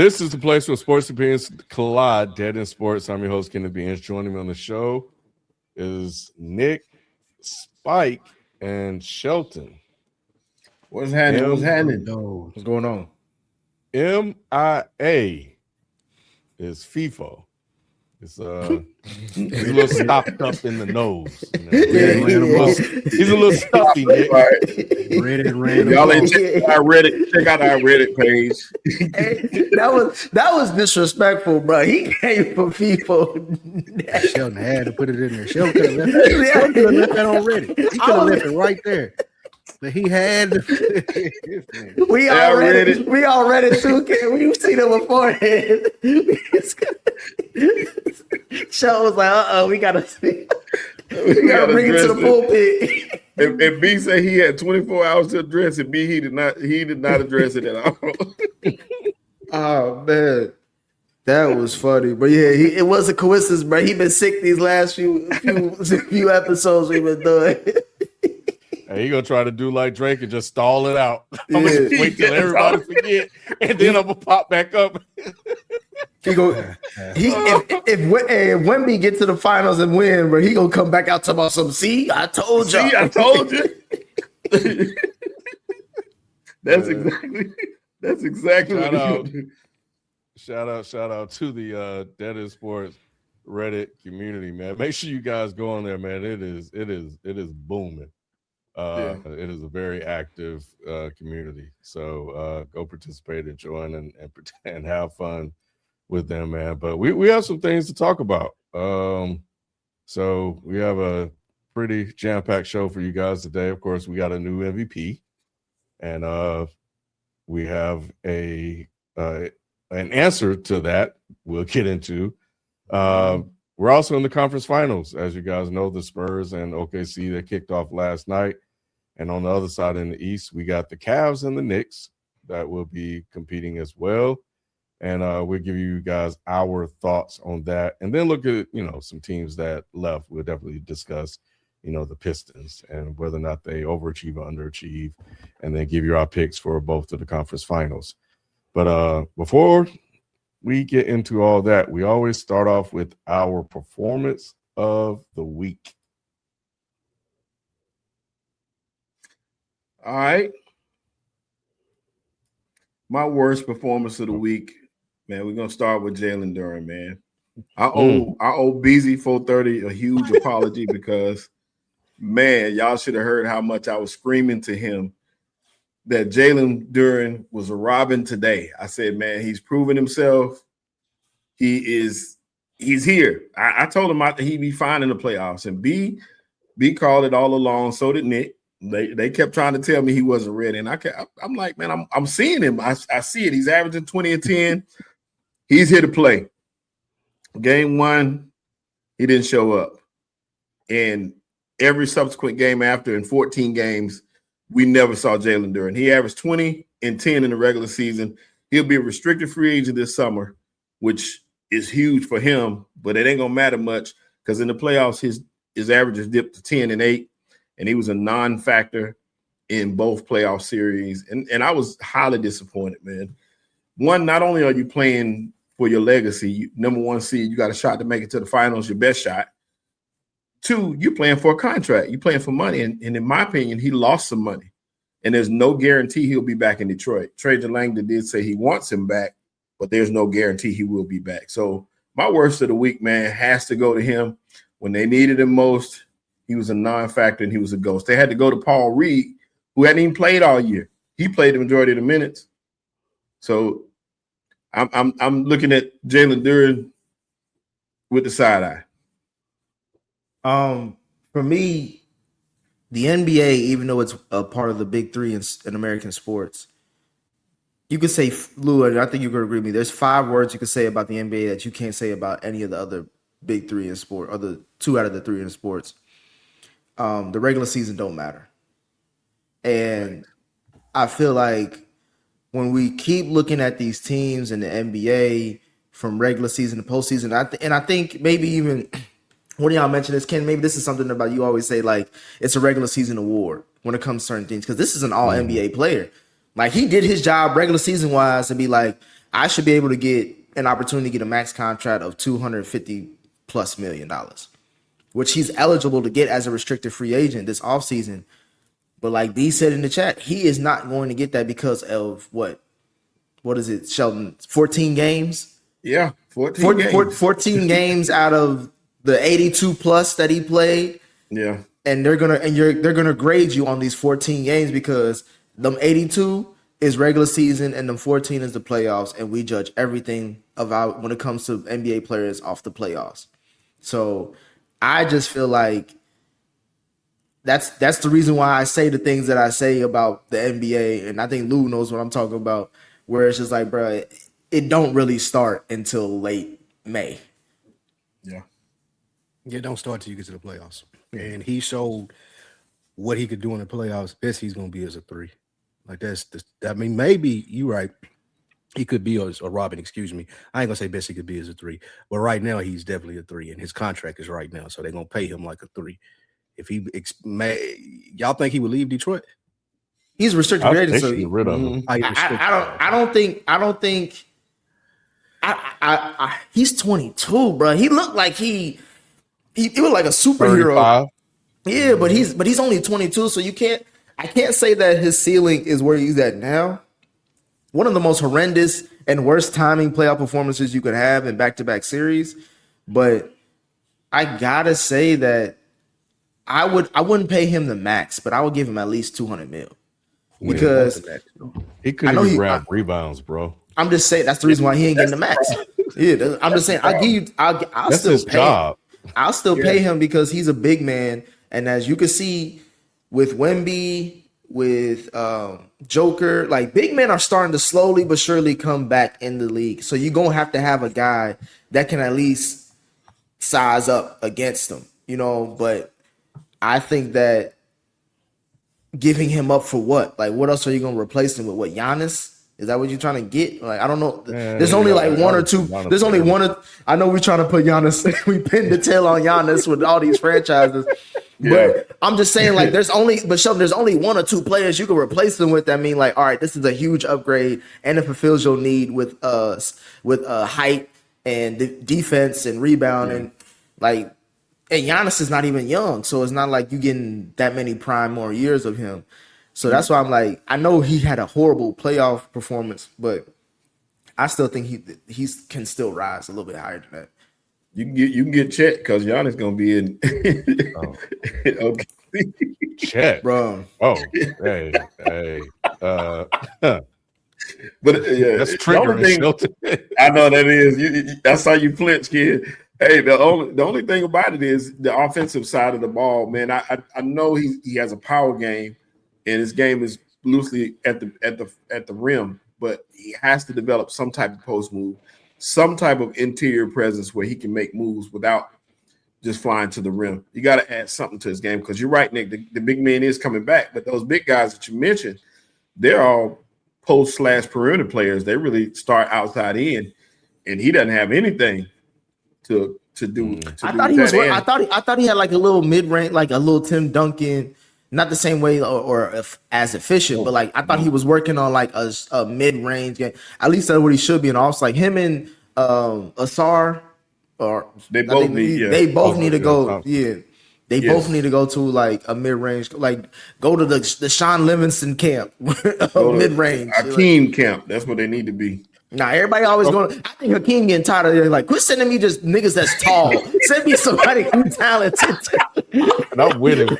This is the place where sports opinions collide. Dead in Sports. I'm your host, Kenneth Beans. Joining me on the show is Nick, Spike, and Shelton. What's happening? What's going on? MIA is FIFO. It's he's a little stopped up in the nose. You know? He's a little stuffy, Nick. Reddit. Y'all ain't check out our Reddit page. Hey, that was disrespectful, bro. He came for FIFO. Shelton had to put it in there. Shelton could have left that on Reddit. He could have left it right there. But he had to. We all read it too, Ken. We've seen it beforehand. Show was like, we gotta bring it to the pulpit. If B said he had 24 hours to address it, B he did not address it at all. Oh man, that was funny. But yeah, it was a coincidence, bro. He been sick these last few episodes we've been doing. Hey, he gonna try to do like Drake and just stall it out. I'm gonna just wait till everybody forget, and then I'm gonna pop back up. If Wemby get to the finals and win, bro, he gonna come back out talking about some. See, I told you. That's exactly. Shout out to the Dead in Sports Reddit community, man. Make sure you guys go on there, man. It is booming. It is a very active community. So go participate and join and have fun with them, man. But we have some things to talk about. So we have a pretty jam-packed show for you guys today. Of course, we got a new MVP, and we have an answer to that we'll get into. We're also in the conference finals. As you guys know, the Spurs and OKC, they kicked off last night. And on the other side in the East, we got the Cavs and the Knicks that will be competing as well. And we'll give you guys our thoughts on that. And then look at, some teams that left. We'll definitely discuss, the Pistons and whether or not they overachieve or underachieve, and then give you our picks for both of the conference finals. But before we get into all that, we always start off with our performance of the week. All right. My worst performance of the week, man, we're going to start with Jalen Duren, man. I owe BZ430 a huge apology because, man, y'all should have heard how much I was screaming to him that Jalen Duren was a Robin today. I said, man, he's proven himself. He's here. I told him he'd be fine in the playoffs. And B called it all along. So did Nick. They kept trying to tell me he wasn't ready. And I'm like, man, I'm seeing him. I see it. He's averaging 20 and 10. He's here to play. Game 1, he didn't show up. And every subsequent game after, in 14 games, we never saw Jalen Duren. He averaged 20 and 10 in the regular season. He'll be a restricted free agent this summer, which is huge for him, but it ain't going to matter much because in the playoffs, his averages dipped to 10 and 8, and he was a non-factor in both playoff series. And I was highly disappointed, man. One, not only are you playing for your legacy, number 1 seed, you got a shot to make it to the finals, your best shot. 2, you're playing for a contract. You're playing for money. And in my opinion, he lost some money. And there's no guarantee he'll be back in Detroit. Trajan Langdon did say he wants him back, but there's no guarantee he will be back. So my worst of the week, man, has to go to him. When they needed him most, he was a non-factor and he was a ghost. They had to go to Paul Reed, who hadn't even played all year. He played the majority of the minutes. So I'm looking at Jalen Duren with the side eye. For me, the NBA, even though it's a part of the big three in American sports, you could say, Lou, and I think you're going to agree with me, there's 5 words you could say about the NBA that you can't say about any of the other big three in sport, or the 2 out of the 3 in sports. The regular season don't matter. And I feel like when we keep looking at these teams in the NBA from regular season to postseason, I think maybe even one of y'all mentioned this, Ken, maybe this is something about you always say, like, it's a regular season award when it comes to certain things, because this is an all NBA player. Like, he did his job regular season wise and be like, I should be able to get an opportunity to get a max contract of $250+ million, which he's eligible to get as a restricted free agent this offseason. But like B said in the chat, he is not going to get that because of what is it, Sheldon? 14 games? Yeah, 14 games. 14 games out of the 82 plus that he played. Yeah. And they're gonna grade you on these 14 games because them 82 is regular season and them 14 is the playoffs, and we judge everything about when it comes to NBA players off the playoffs. So I just feel like that's the reason why I say the things that I say about the NBA, and I think Lou knows what I'm talking about, where it's just like, bro, it don't really start until late May. Yeah. Yeah, don't start till you get to the playoffs. And he showed what he could do in the playoffs. Best he's going to be as a 3. Like I mean, maybe you're right. He could be a Robin, excuse me. I ain't going to say best he could be as a 3. But right now, he's definitely a 3. And his contract is right now. So they're going to pay him like a 3. If he y'all think he would leave Detroit? He's restricted free agent, so get rid of him. I don't think he's 22, bro. He looked like he looked like a superhero. 35. Yeah, but he's only 22, so I can't say that his ceiling is where he's at now. One of the most horrendous and worst timing playoff performances you could have in back-to-back series. But I gotta say that I wouldn't pay him the max, but I would give him at least $200 million. Because he couldn't even grab rebounds, bro. I'm just saying that's the reason why he ain't getting the max. Yeah, I'm just saying I'll still pay him because he's a big man, and as you can see with Wemby, with Joker, like big men are starting to slowly but surely come back in the league. So you're gonna have to have a guy that can at least size up against them, But I think that giving him up for what? Like, what else are you going to replace him with? What, Giannis? Is that what you're trying to get? Like, I don't know. There's only like one or two. There's only one. I know we're trying to put Giannis. We pinned the tail on Giannis with all these franchises. But I'm just saying, like, there's only one or two players you can replace him with. That mean, like, all right, this is a huge upgrade, and it fulfills your need with height and defense and rebound and like. And Giannis is not even young, so it's not like you getting that many prime more years of him. So that's why I'm like, I know he had a horrible playoff performance, but I still think he can still rise a little bit higher than that. You can get Chet because Giannis gonna be in. Okay, Chet, bro. Oh, hey. But yeah, that's triggering. I know that is. That's how you flinch, kid. Hey, the only thing about it is the offensive side of the ball, man. I know he has a power game, and his game is loosely at the rim, but he has to develop some type of post move, some type of interior presence where he can make moves without just flying to the rim. You got to add something to his game because you're right, Nick. The big man is coming back, but those big guys that you mentioned, they're all post/perimeter players. They really start outside in, and he doesn't have anything to do. I thought he had like a little mid-range, like a little Tim Duncan, not the same way or as efficient, but like I thought he was working on like a mid-range game. At least that's what he should be. And also like him and Asar, or they both need to go. Yeah, they both need to go to like a mid-range, like go to the Sean Livingston camp, mid-range. Hakeem camp. That's what they need to be. Nah, everybody always going. I think Hakeem getting tired of it. Like, quit sending me just niggas that's tall. Send me somebody who's talented. Not with him.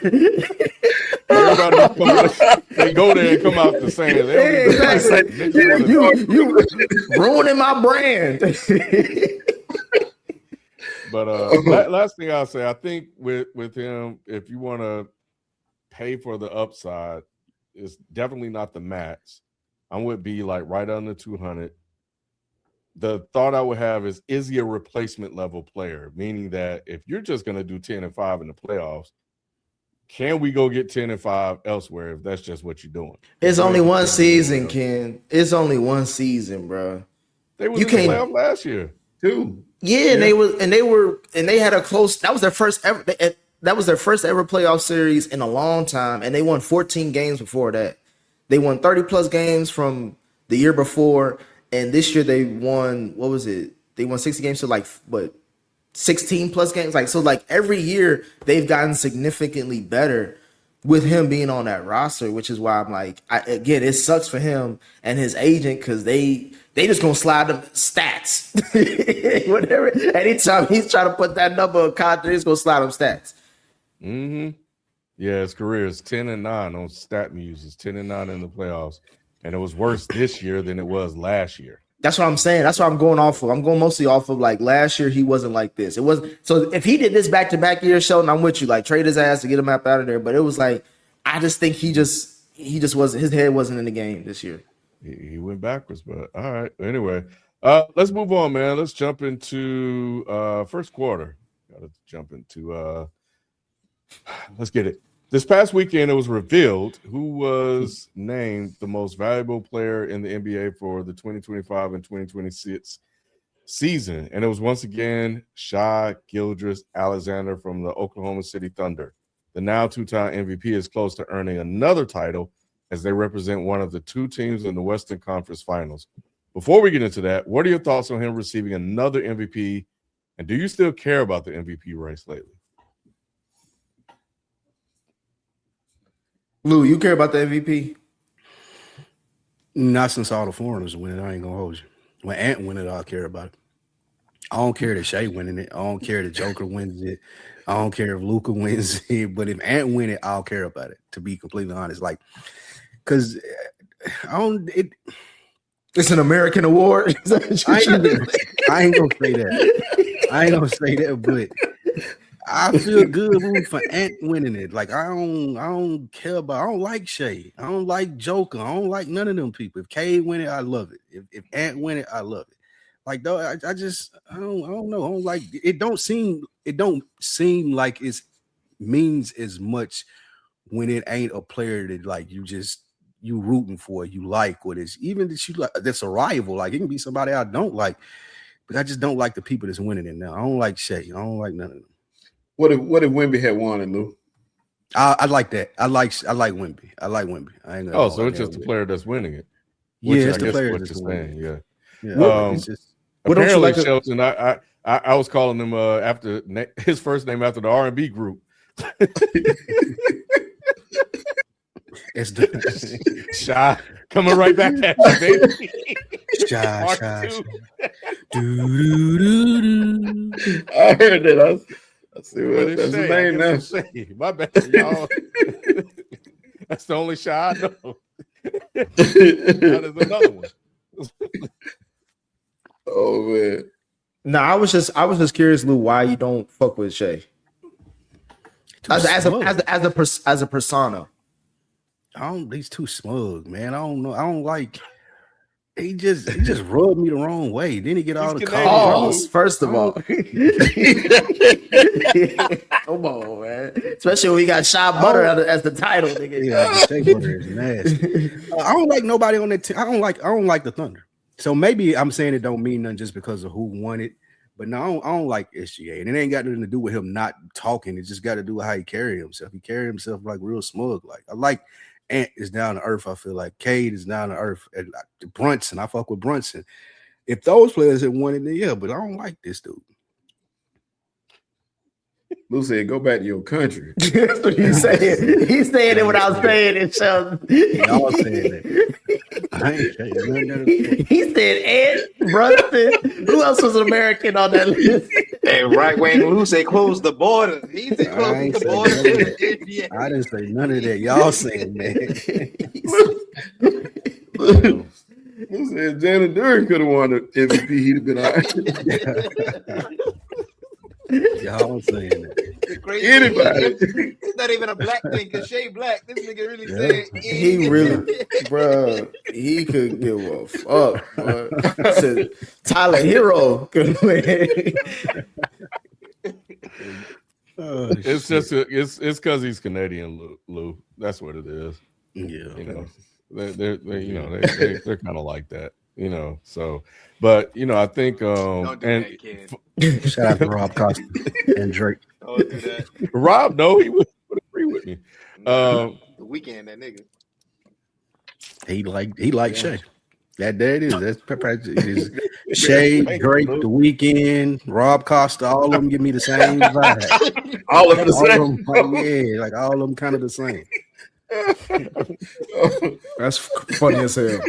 Everybody they go there and come out the same. You ruining my brand. But last thing I'll say, I think with him, if you want to pay for the upside, it's definitely not the max. I would be like right under 200. The thought I would have is he a replacement level player? Meaning that if you're just going to do 10-5 in the playoffs, can we go get 10-5 elsewhere if that's just what you're doing? It's only one season, Ken. It's only one season, bro. They were in the playoff last year too. Yeah, and they had a close. That was their first ever. That was their first ever playoff series in a long time, and they won 14 games before that. They won 30 plus games from the year before. and this year they won. What was it? They won 60 games, so like what, 16 plus games. Like so, like every year they've gotten significantly better with him being on that roster, which is why I'm like, again, it sucks for him and his agent because they just gonna slide them stats. Whatever. Anytime he's trying to put that number of contract, he's gonna slide them stats. Mm-hmm. Yeah, his career is 10-9 on StatMuse. It's 10-9 in the playoffs, and it was worse this year than it was last year. That's what I'm saying. That's what I'm going off of. I'm going mostly off of like last year. He wasn't like this. It was so if he did this back-to-back year, Sheldon, I'm with you. Like trade his ass to get him up out of there. But it was like I just think he just wasn't. His head wasn't in the game this year. He went backwards, but all right. Anyway, let's move on, man. Let's jump into first quarter. Got to jump into. Let's get it. This past weekend, it was revealed who was named the most valuable player in the NBA for the 2025 and 2026 season. And it was once again Shai Gilgeous-Alexander from the Oklahoma City Thunder. The now two-time MVP is close to earning another title as they represent one of the two teams in the Western Conference Finals. Before we get into that, what are your thoughts on him receiving another MVP? And do you still care about the MVP race lately? Lou, you care about the MVP? Not since all the foreigners win it. I ain't gonna hold you. When Ant win it, I'll care about it. I don't care that Shea winning it. I don't care that Joker wins it. I don't care if Luka wins it. But if Ant win it, I'll care about it. To be completely honest, like, because I don't. It's an American award. I ain't gonna say that. I ain't gonna say that, but I feel good rooting for Ant winning it. Like I don't care about. I don't like Shea. I don't like Joker. I don't like none of them people. If Cade win it, I love it. If Ant win it, I love it. Like though, I don't know. I don't like it. Don't seem like it means as much when it ain't a player that like you rooting for, you like, what is even that you like that's a rival. Like it can be somebody I don't like, but I just don't like the people that's winning it now. I don't like Shea. I don't like none of them. What if Wemby had won it, Lou? I like that. I like Wemby. I like Wemby. I ain't gonna so it's just the player that's winning it. Yeah, it's I the guess player what that's you're winning. saying. Yeah. It's just, apparently, Shelton, I was calling him after his first name after the R&B group. it's the Shai coming right back at you, baby. Shai. I heard that. I see what that's his name now. My bad, y'all. That's the only Shai I know. There's another one. Oh man. No, I was just curious, Lou, why you don't fuck with Shea as a persona. He's too smug, man. I don't know. I don't like. He just rubbed me the wrong way. Then he get all the calls. First of all, come on, man. Especially when we got Shai Butter as the title, nigga. Yeah, Shea Butter is nasty. I don't like nobody on that team. I don't like the Thunder. So maybe I'm saying it don't mean nothing just because of who won it. But no, I don't like SGA. And it ain't got nothing to do with him not talking. It just got to do with how he carry himself. He carry himself like real smug. Like I like Ant is down to earth. I feel like Cade is down to earth. And Brunson, I fuck with Brunson. If those players had won it, then yeah, but I don't like this dude. Lou said, "Go back to your country." That's what he's saying. He's saying it without saying it, Sheldon. Y'all saying that. I ain't saying that. He said Ed Brunson. Who else was an American on that list? And right wing Lou said close the border. He said close the border. I didn't say none of that. Y'all saying that. Lou said Jalen Duren could have won the MVP. He'd have been all right. Y'all saying that. Anybody. It's not even a black thing because Shea black. This nigga really said he really, bro. He could give a fuck. Bro. Said Tyler Hero could win. It's just it's because he's Canadian, Lou. That's what it is. Yeah, you know, they're kind of like that. You know, so but I think Don't do and that, kid. Shout out to Rob Costa and Drake. Don't do that. Rob, no, he would agree with me. The weekend, that nigga. He liked Shea. There it is. That's it is Shea, Drake, The Weeknd, Rob Costa. All of them give me the same vibe. All of them the All same. of them, like all of them kind of the same. That's funny as hell.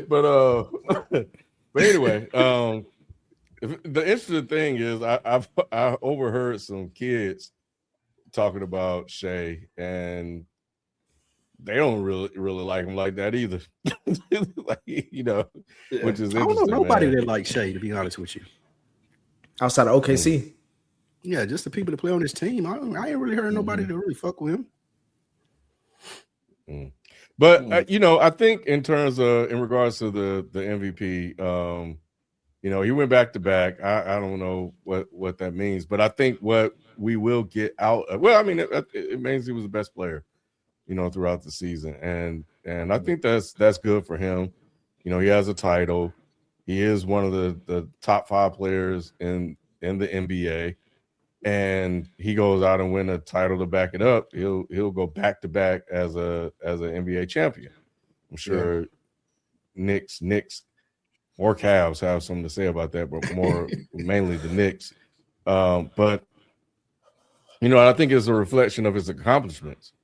But anyway, the interesting thing is I overheard some kids talking about Shai, and they don't really like him like that either. Like, you know, which is interesting. I don't know nobody man. that like Shai, to be honest with you. Outside of OKC. Yeah, just the people that play on this team. I ain't really heard nobody that really fuck with him. But you know, I think in regards to the MVP, you know, he went back to back. I don't know what that means, but I think what we will get out of, well, I mean, it means he was the best player, you know, throughout the season, and I think that's good for him. You know, he has a title. He is one of the top 5 players in the NBA. And he goes out and win a title to back it up. He'll go back to back as an NBA champion. I'm sure Knicks or Cavs have something to say about that, but mainly the Knicks. But you know, I think it's a reflection of his accomplishments.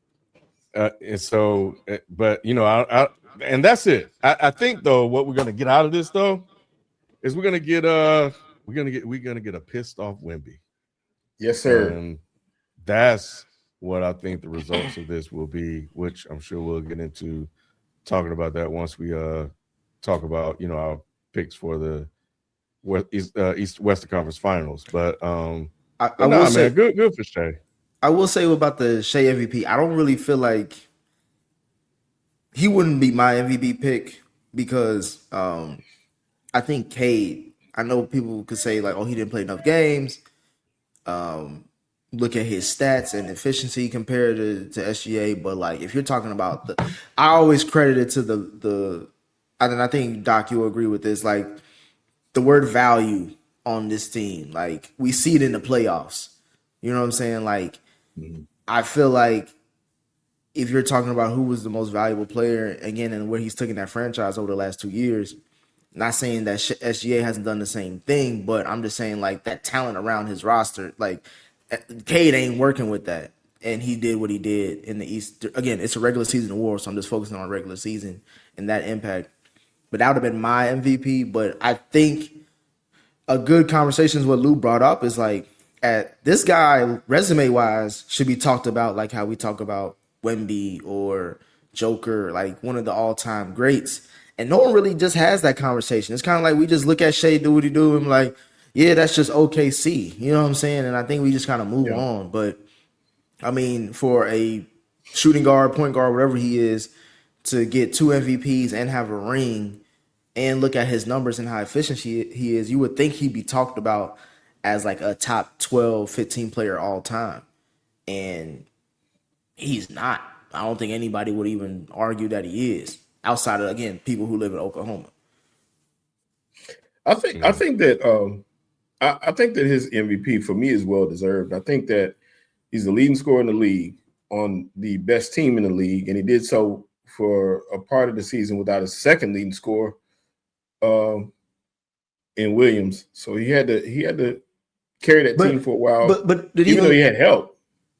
And so, but you know, and that's it. I think though, what we're gonna get out of this though is we're gonna get a pissed off Wemby. Yes, sir. And that's what I think the results of this will be, which I'm sure we'll get into talking about that once we talk about, you know, our picks for the Western Conference Finals. But I will say, good for Shai. I will say about the Shai MVP, I don't really feel like he wouldn't be my MVP pick because I think Cade, I know people could say like, oh, he didn't play enough games. Look at his stats and efficiency compared to SGA, but like if you're talking about I always credit it to the and I think Doc, you'll agree with this, like the word value on this team. Like we see it in the playoffs. You know what I'm saying? Like I feel like if you're talking about who was the most valuable player again and where he's taken that franchise over the last 2 years. Not saying that SGA hasn't done the same thing, but I'm just saying like that talent around his roster, like Cade ain't working with that. And he did what he did in the East. Again, it's a regular season award, so I'm just focusing on regular season and that impact. But that would have been my MVP. But I think a good conversation is what Lou brought up is like this guy, resume-wise, should be talked about like how we talk about Wemby or Joker, like one of the all-time greats. And no one really just has that conversation. It's kind of like we just look at Shai do what he do and like, yeah, that's just OKC. You know what I'm saying? And I think we just kind of move on. But, I mean, for a shooting guard, point guard, whatever he is, to get 2 MVPs and have a ring and look at his numbers and how efficient he is, you would think he'd be talked about as like a top 12, 15 player all time. And he's not. I don't think anybody would even argue that he is. Outside of, again, people who live in Oklahoma. I think that his MVP for me is well deserved. I think that he's the leading scorer in the league on the best team in the league, and he did so for a part of the season without a second leading scorer in Williams. So he had to carry that team for a while. But even though he had help.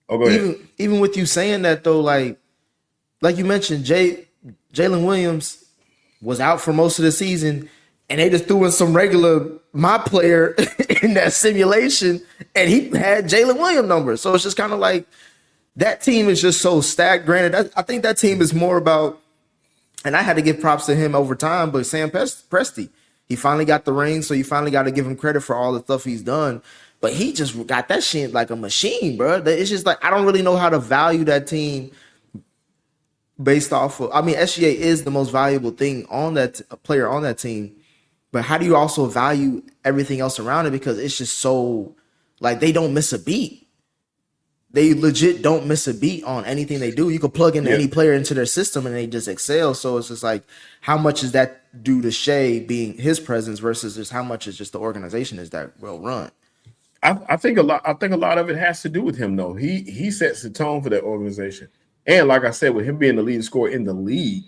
Oh, go ahead. Even with you saying that though, like you mentioned, Jalen Williams was out for most of the season, and they just threw in some regular my player in that simulation, and he had Jalen Williams numbers. So it's just kind of like that team is just so stacked. Granted, I think that team is more about, and I had to give props to him over time, but Sam Presti, he finally got the ring, so you finally got to give him credit for all the stuff he's done. But he just got that shit like a machine, bro. It's just like I don't really know how to value that team based off of, I mean, SGA is the most valuable thing on that player on that team, but how do you also value everything else around it? Because it's just so, like, they don't miss a beat. They legit don't miss a beat on anything they do. You could plug in any player into their system and they just excel. So it's just like, how much is that due to Shai being his presence versus just how much is just the organization is that well run? I think a lot of it has to do with him though. He sets the tone for that organization. And like I said, with him being the leading scorer in the league,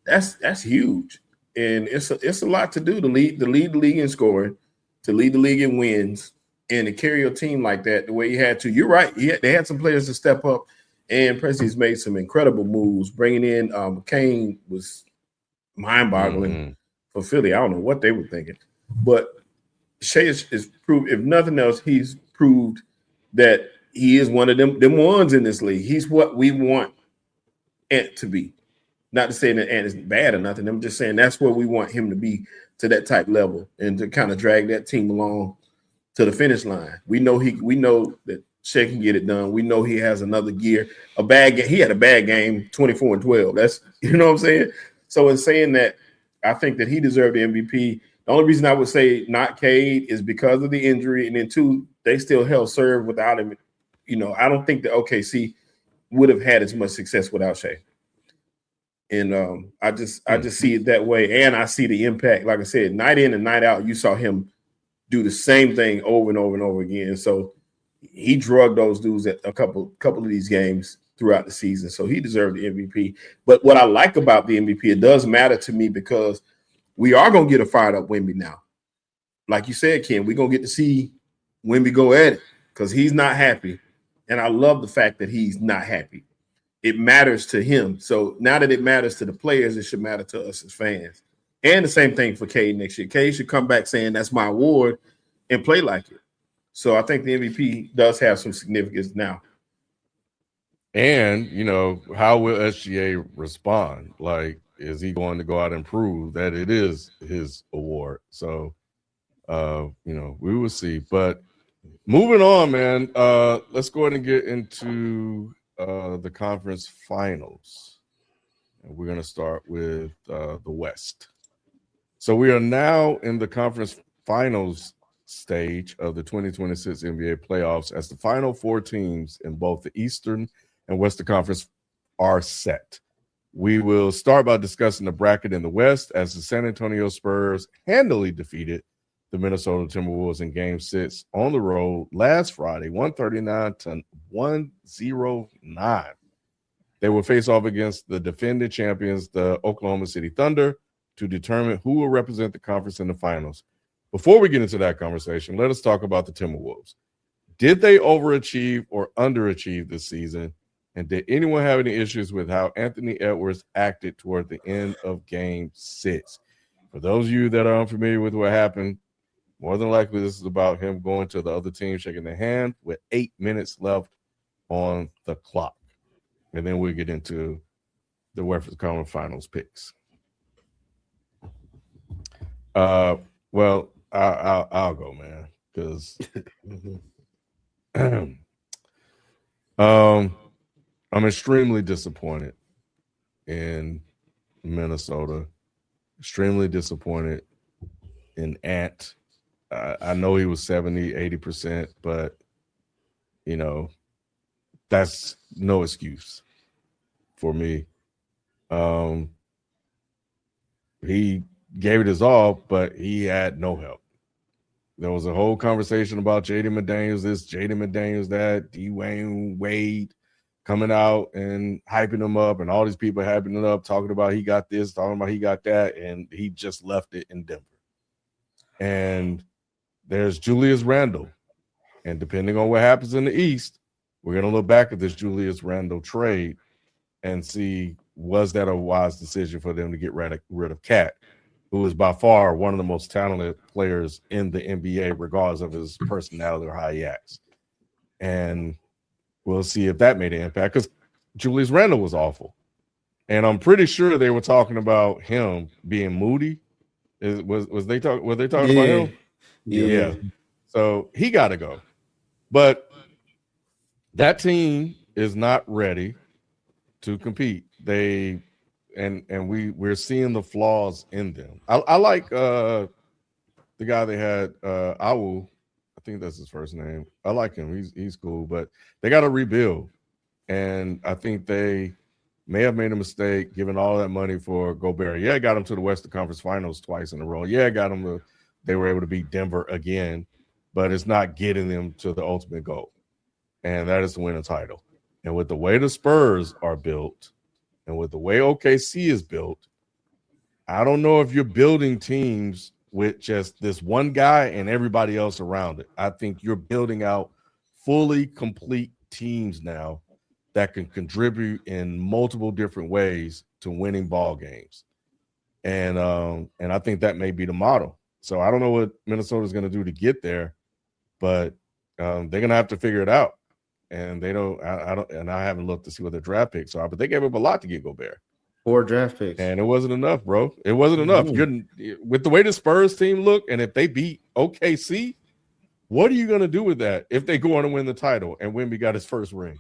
that's huge. And it's a lot to do to lead the league in scoring, to lead the league in wins, and to carry your team like that the way he had to. You're right. They had some players to step up, and Presti's made some incredible moves. Bringing in Kane was mind-boggling for Philly. I don't know what they were thinking. But Shai is proved, if nothing else, he's proved that he is one of them ones in this league. He's what we want Ant to be. Not to say that Ant is bad or nothing. I'm just saying that's where we want him to be, to that type level, and to kind of drag that team along to the finish line. We know that Shai can get it done. We know he has another gear. He had a bad game, 24-12. That's, you know what I'm saying? So in saying that, I think that he deserved the MVP. The only reason I would say not Cade is because of the injury, and then two, they still held serve without him. You know, I don't think that OKC would have had as much success without Shai. And I just see it that way, and I see the impact. Like I said, night in and night out, you saw him do the same thing over and over and over again. So he drugged those dudes at a couple of these games throughout the season. So he deserved the MVP. But what I like about the MVP, it does matter to me because we are going to get a fired up Wemby now. Like you said, Ken, we're going to get to see Wemby go at it because he's not happy. And I love the fact that he's not happy. It matters to him. So now that it matters to the players, it should matter to us as fans. And the same thing for Cade next year. Cade should come back saying that's my award and play like it. So I think the MVP does have some significance now. And, you know, how will SGA respond? Like, is he going to go out and prove that it is his award? So, you know, we will see. But moving on, man, let's go ahead and get into the conference finals. And we're going to start with the West. So we are now in the conference finals stage of the 2026 NBA playoffs as the final four teams in both the Eastern and Western Conference are set. We will start by discussing the bracket in the West as the San Antonio Spurs handily defeated the Minnesota Timberwolves in Game 6 on the road last Friday, 139-109. They will face off against the defending champions, the Oklahoma City Thunder, to determine who will represent the conference in the finals. Before we get into that conversation, let us talk about the Timberwolves. Did they overachieve or underachieve this season? And did anyone have any issues with how Anthony Edwards acted toward the end of Game 6? For those of you that are unfamiliar with what happened, more than likely this is about him going to the other team, shaking their hand with 8 minutes left on the clock. And then we'll get into the Western Conference Finals picks. Well, I'll go, man, because I'm extremely disappointed in Minnesota. Extremely disappointed in Ant. I know he was 70, 80%, but, you know, that's no excuse for me. He gave it his all, but he had no help. There was a whole conversation about Jaden McDaniels this, Jaden McDaniels that, Dwayne Wade coming out and hyping him up, and all these people hyping it up, talking about he got this, talking about he got that, and he just left it in Denver. And there's Julius Randle. And depending on what happens in the East, we're going to look back at this Julius Randle trade and see, was that a wise decision for them to get rid of Cat, who is by far one of the most talented players in the NBA, regardless of his personality or how he acts. And we'll see if that made an impact, because Julius Randle was awful. And I'm pretty sure they were talking about him being moody. Were they talking about him? Yeah. So he got to go. But that team is not ready to compete. We're seeing the flaws in them. I like the guy they had, Awu. I think that's his first name. I like him. He's cool, but they got to rebuild. And I think they may have made a mistake giving all that money for Gobert. Yeah, got him to the Western Conference Finals twice in a row. Yeah, they were able to beat Denver again, but it's not getting them to the ultimate goal. And that is to win a title. And with the way the Spurs are built and with the way OKC is built, I don't know if you're building teams with just this one guy and everybody else around it. I think you're building out fully complete teams now that can contribute in multiple different ways to winning ball games. And I think that may be the model. So I don't know what Minnesota's going to do to get there, but they're going to have to figure it out. And they don't. I haven't looked to see what their draft picks are, but they gave up a lot to get Gobert. 4 draft picks, and it wasn't enough, bro. It wasn't enough. With the way the Spurs team look, and if they beat OKC, what are you going to do with that if they go on to win the title and Wemby got his first ring?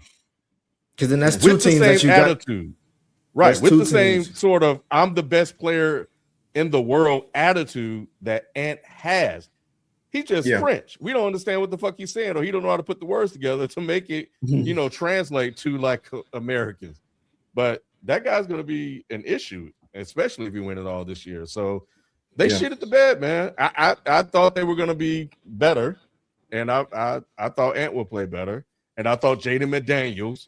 Because then that's two with the teams same that you attitude, right? That's With two the same teams. sort of "I'm the best player in the world" attitude that Ant has. He's just French. We don't understand what the fuck he's saying, or he don't know how to put the words together to make it, translate to like Americans. But that guy's going to be an issue, especially if he win it all this year. So they shit at the bed, man. I thought they were going to be better, and I thought Ant would play better, and I thought Jaden McDaniels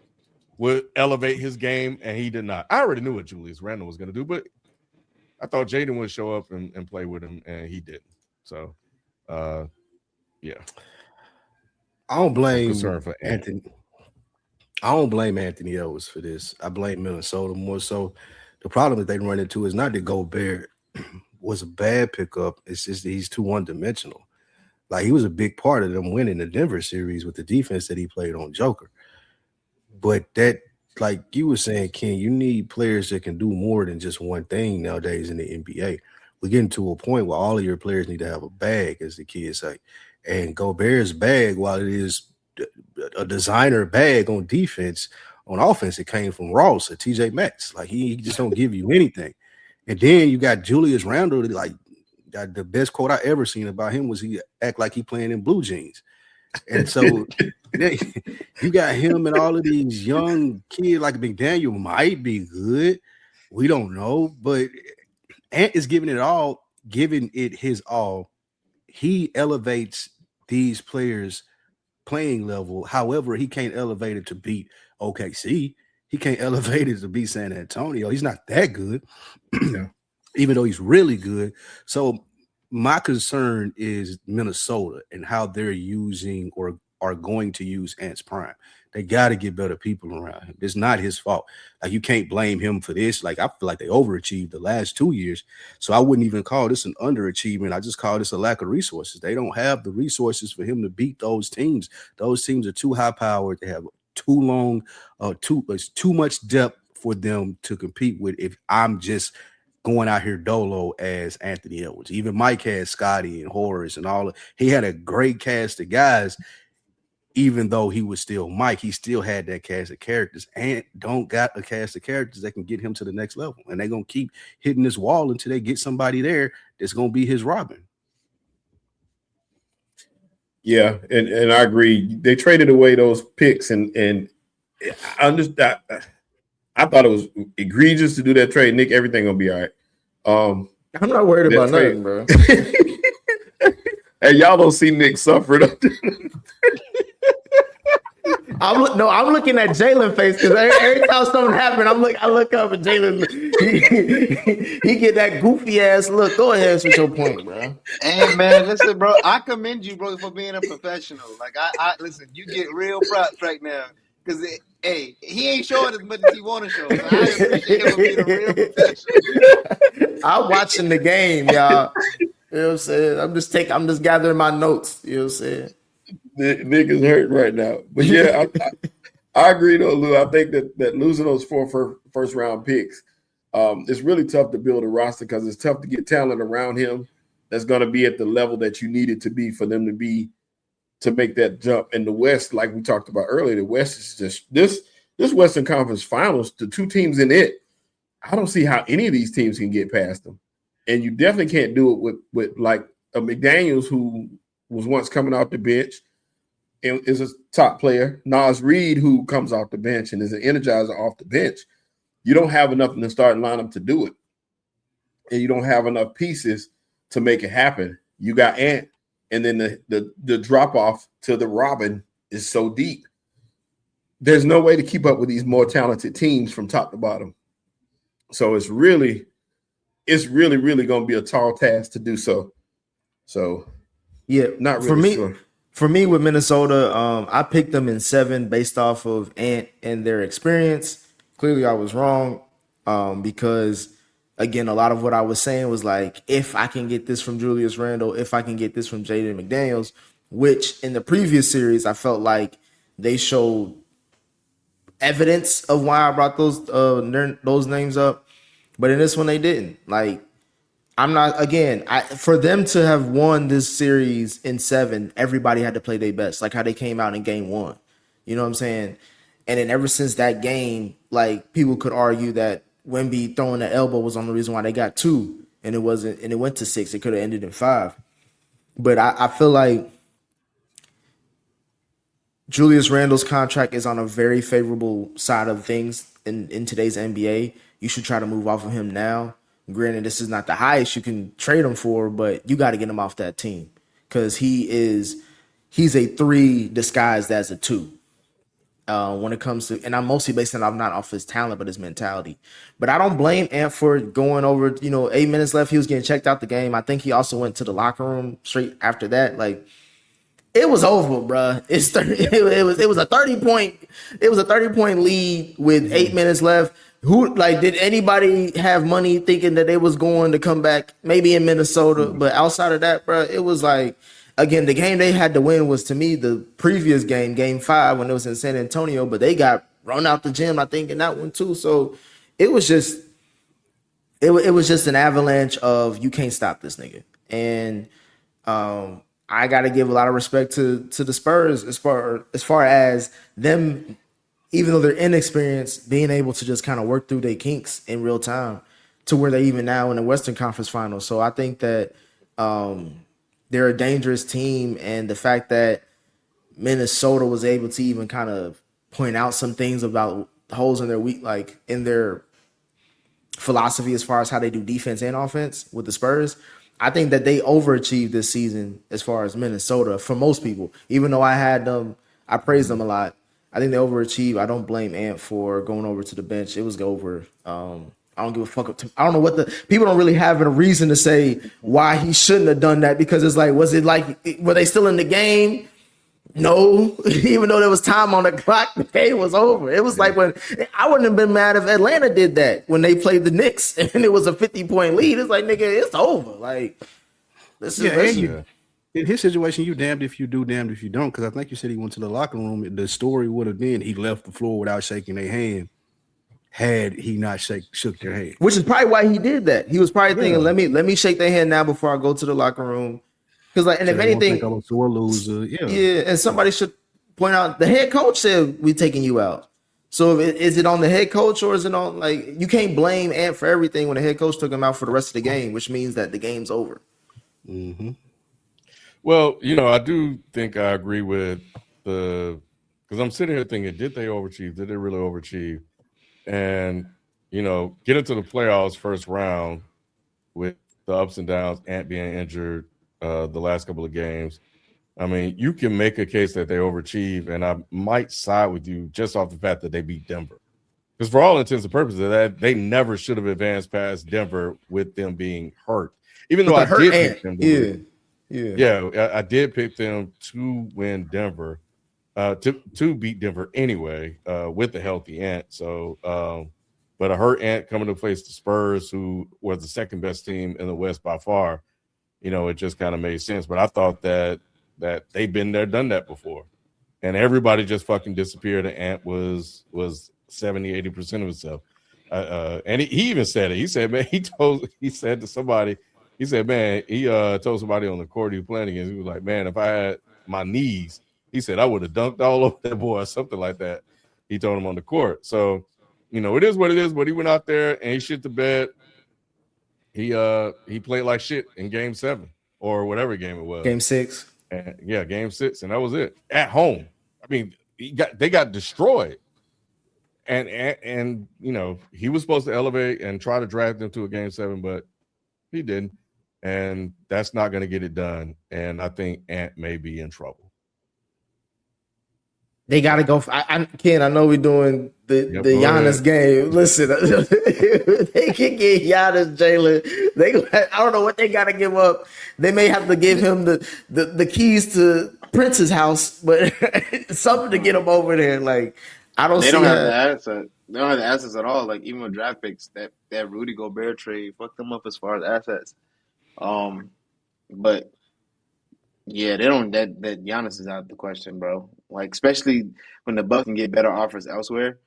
would elevate his game, and he did not. I already knew what Julius Randle was going to do, but I thought Jaden would show up and play with him, and he didn't. So, yeah. I don't blame concern for Anthony. I don't blame Anthony Edwards for this. I blame Minnesota more so. The problem that they run into is not that Gobert was a bad pickup. It's just that he's too one-dimensional. Like, he was a big part of them winning the Denver series with the defense that he played on Joker. But that, like you were saying, Ken, you need players that can do more than just one thing nowadays in the NBA. We're getting to a point where all of your players need to have a bag, as the kids say. And Gobert's bag, while it is a designer bag on defense, on offense, it came from Ross or TJ Maxx. Like, he just don't give you anything. And then you got Julius Randle, like, the best quote I ever seen about him was he act like he playing in blue jeans. And so you got him and all of these young kids, like McDaniel might be good. We don't know, but Ant is giving it his all. He elevates these players' playing level. However, he can't elevate it to beat OKC. He can't elevate it to beat San Antonio. He's not that good, even though he's really good. So my concern is Minnesota and how they're using or are going to use Ant's prime. They got to get better people around him. It's not his fault. Like, you can't blame him for this. Like, I feel like they overachieved the last 2 years. So I wouldn't even call this an underachievement. I just call this a lack of resources. They don't have the resources for him to beat those teams. Those teams are too high powered. They have too much depth for them to compete with. If I'm just going out here dolo as Anthony Edwards, even Mike had Scotty and Horace and he had a great cast of guys. Even though he was still Mike, he still had that cast of characters, and don't got a cast of characters that can get him to the next level. And they're going to keep hitting this wall until they get somebody there that's going to be his Robin. Yeah, and I agree. They traded away those picks, and I understand. I thought it was egregious to do that trade. Nick, everything going to be all right. I'm not worried about nothing, bro. Hey, y'all don't see Nick suffering. I'm looking at Jalen face because every time something happens, I look up and Jalen he get that goofy ass look. Go ahead with your point, bro. Hey man, listen, bro. I commend you, bro, for being a professional. Like I listen, you get real props right now because he ain't showing as much as he want to show. So I appreciate him being a real professional. I'm watching the game, y'all. You know what I'm saying? I'm just gathering my notes. You know what I'm saying? Nick is hurt right now. But yeah, I agree though, Lou. I think that losing those 4 first round picks, it's really tough to build a roster because it's tough to get talent around him that's going to be at the level that you need it to be for them to make that jump. In the West, like we talked about earlier, the West is just this Western Conference Finals, the 2 teams in it. I don't see how any of these teams can get past them. And you definitely can't do it with like a McDaniels who was once coming off the bench and is a top player. Nas Reed, who comes off the bench and is an energizer off the bench. You don't have enough in the starting lineup to do it. And you don't have enough pieces to make it happen. You got Ant, and then the drop-off to the Robin is so deep. there's no way to keep up with these more talented teams from top to bottom. So it's really going to be a tall task to do so. So yeah, not really sure. For me with Minnesota, I picked them in 7 based off of Ant and their experience. Clearly, I was wrong because, again, a lot of what I was saying was like, if I can get this from Julius Randle, if I can get this from Jaden McDaniels, which in the previous series I felt like they showed evidence of why I brought those names up, but in this one they didn't. Like, I'm not, again, for them to have won this series in 7, everybody had to play their best, like how they came out in game 1. You know what I'm saying? And then ever since that game, like, people could argue that Wemby throwing the elbow was on the reason why they got 2, and it wasn't, and it went to 6. It could have ended in 5. But I feel like Julius Randle's contract is on a very favorable side of things in today's NBA. You should try to move off of him now. Granted, this is not the highest you can trade him for, but you got to get him off that team because he's a 3 disguised as a 2. When it comes to, and I'm mostly basing it not off his talent, but his mentality. But I don't blame Ant for going over, 8 minutes left. He was getting checked out the game. I think he also went to the locker room straight after that. Like, it was over, bro. It was a 30-point lead with 8 minutes left. Did anybody have money thinking that they was going to come back maybe in Minnesota? But outside of that, bro, it was like, again, the game they had to win was, to me, the previous game 5 when it was in San Antonio, but they got run out the gym, I think, in that one too. So it was just an avalanche of, you can't stop this nigga. And I got to give a lot of respect to the Spurs as far as them, even though they're inexperienced, being able to just kind of work through their kinks in real time to where they're even now in the Western Conference Finals. So I think that they're a dangerous team, and the fact that Minnesota was able to even kind of point out some things about holes in their in their philosophy as far as how they do defense and offense with the Spurs, I think that they overachieved this season as far as Minnesota for most people. Even though I had them, I praised them a lot. I think they overachieved. I don't blame Ant for going over to the bench. It was over. I don't give a fuck. I don't know what the people don't really have a reason to say why he shouldn't have done that, because it's like, was it like, were they still in the game? No, even though there was time on the clock, the game was over. It was like when I wouldn't have been mad if Atlanta did that when they played the Knicks and it was a 50-point lead. It's like, nigga, it's over. Like, in his situation, you damned if you do, damned if you don't. Because I think you said he went to the locker room. The story would have been he left the floor without shaking their hand. Had he not shook their hand, which is probably why he did that. He was probably thinking, let me shake their hand now before I go to the locker room. Because, like, and if anything, I'm a sore loser. Yeah, and somebody should point out the head coach said we taking you out. So is it on the head coach, or is it on, like, you can't blame Ant for everything when the head coach took him out for the rest of the game, which means that the game's over. Mm-hmm. Well, I do think I agree with because I'm sitting here thinking, did they overachieve? Did they really overachieve? And, get into the playoffs first round with the ups and downs, Ant being injured the last couple of games. I mean, you can make a case that they overachieve, and I might side with you just off the fact that they beat Denver. Because for all intents and purposes, that they never should have advanced past Denver with them being hurt. Even though I did pick them I did pick them to win Denver, to beat Denver anyway, with the healthy Ant. So, but a hurt Ant coming to face the Spurs, who was the second best team in the West by far, it just kind of made sense. But I thought that they've been there, done that before, and everybody just fucking disappeared. And Ant was 70-80% of himself, and he even said it. He said, man, he said to somebody, he said, man, he told somebody on the court he was playing against. He was like, man, if I had my knees, he said, I would have dunked all over that boy or something like that. He told him on the court. So, it is what it is. But he went out there and he shit the bed. He played like shit in game 7 or whatever game it was. Game 6. And, game 6, and that was it. At home. I mean, they got destroyed. And he was supposed to elevate and try to drag them to a game 7, but he didn't. And that's not going to get it done. And I think Ant may be in trouble. They got to go. Ken, I know we're doing the Yep, the go Giannis ahead. game. Listen, they can get Giannis, Jalen. I don't know what they got to give up. They may have to give him the keys to Prince's house, but something to get him over there. Like I don't They see don't have the how. assets. They don't have the assets at all. Like even with draft picks, that Rudy Gobert trade fucked them up as far as assets. Um, but yeah, they don't. That Giannis is out of the question, bro. Like especially when the Bucks can get better offers elsewhere.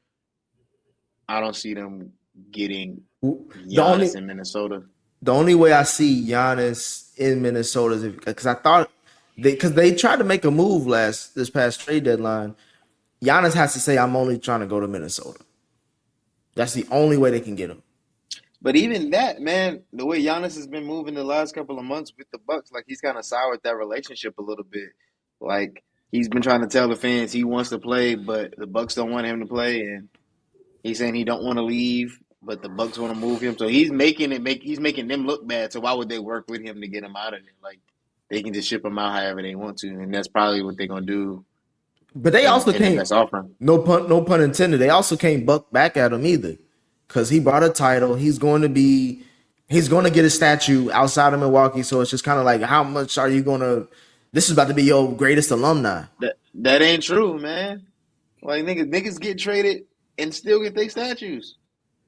I don't see them getting The Giannis only in Minnesota. the only way I see Giannis in Minnesota is because I thought they tried to make a move this past trade deadline. Giannis has to say, "I'm only trying to go to Minnesota." That's the only way they can get him. But even that, man, the way Giannis has been moving the last couple of months with the Bucks, like he's kind of soured that relationship a little bit. Like he's been trying to tell the fans he wants to play, but the Bucks don't want him to play, and he's saying he don't want to leave, but the Bucks want to move him. So he's making them look bad. So why would they work with him to get him out of there? Like they can just ship him out however they want to, and that's probably what they're gonna do But they also in the can't. best offer. No pun intended. They also can't buck back at him either, because he brought a title. He's going to get a statue outside of Milwaukee. So it's just kind of like, how much are you going to? This is about to be your greatest alumni. That ain't true, man. Like niggas get traded and still get their statues.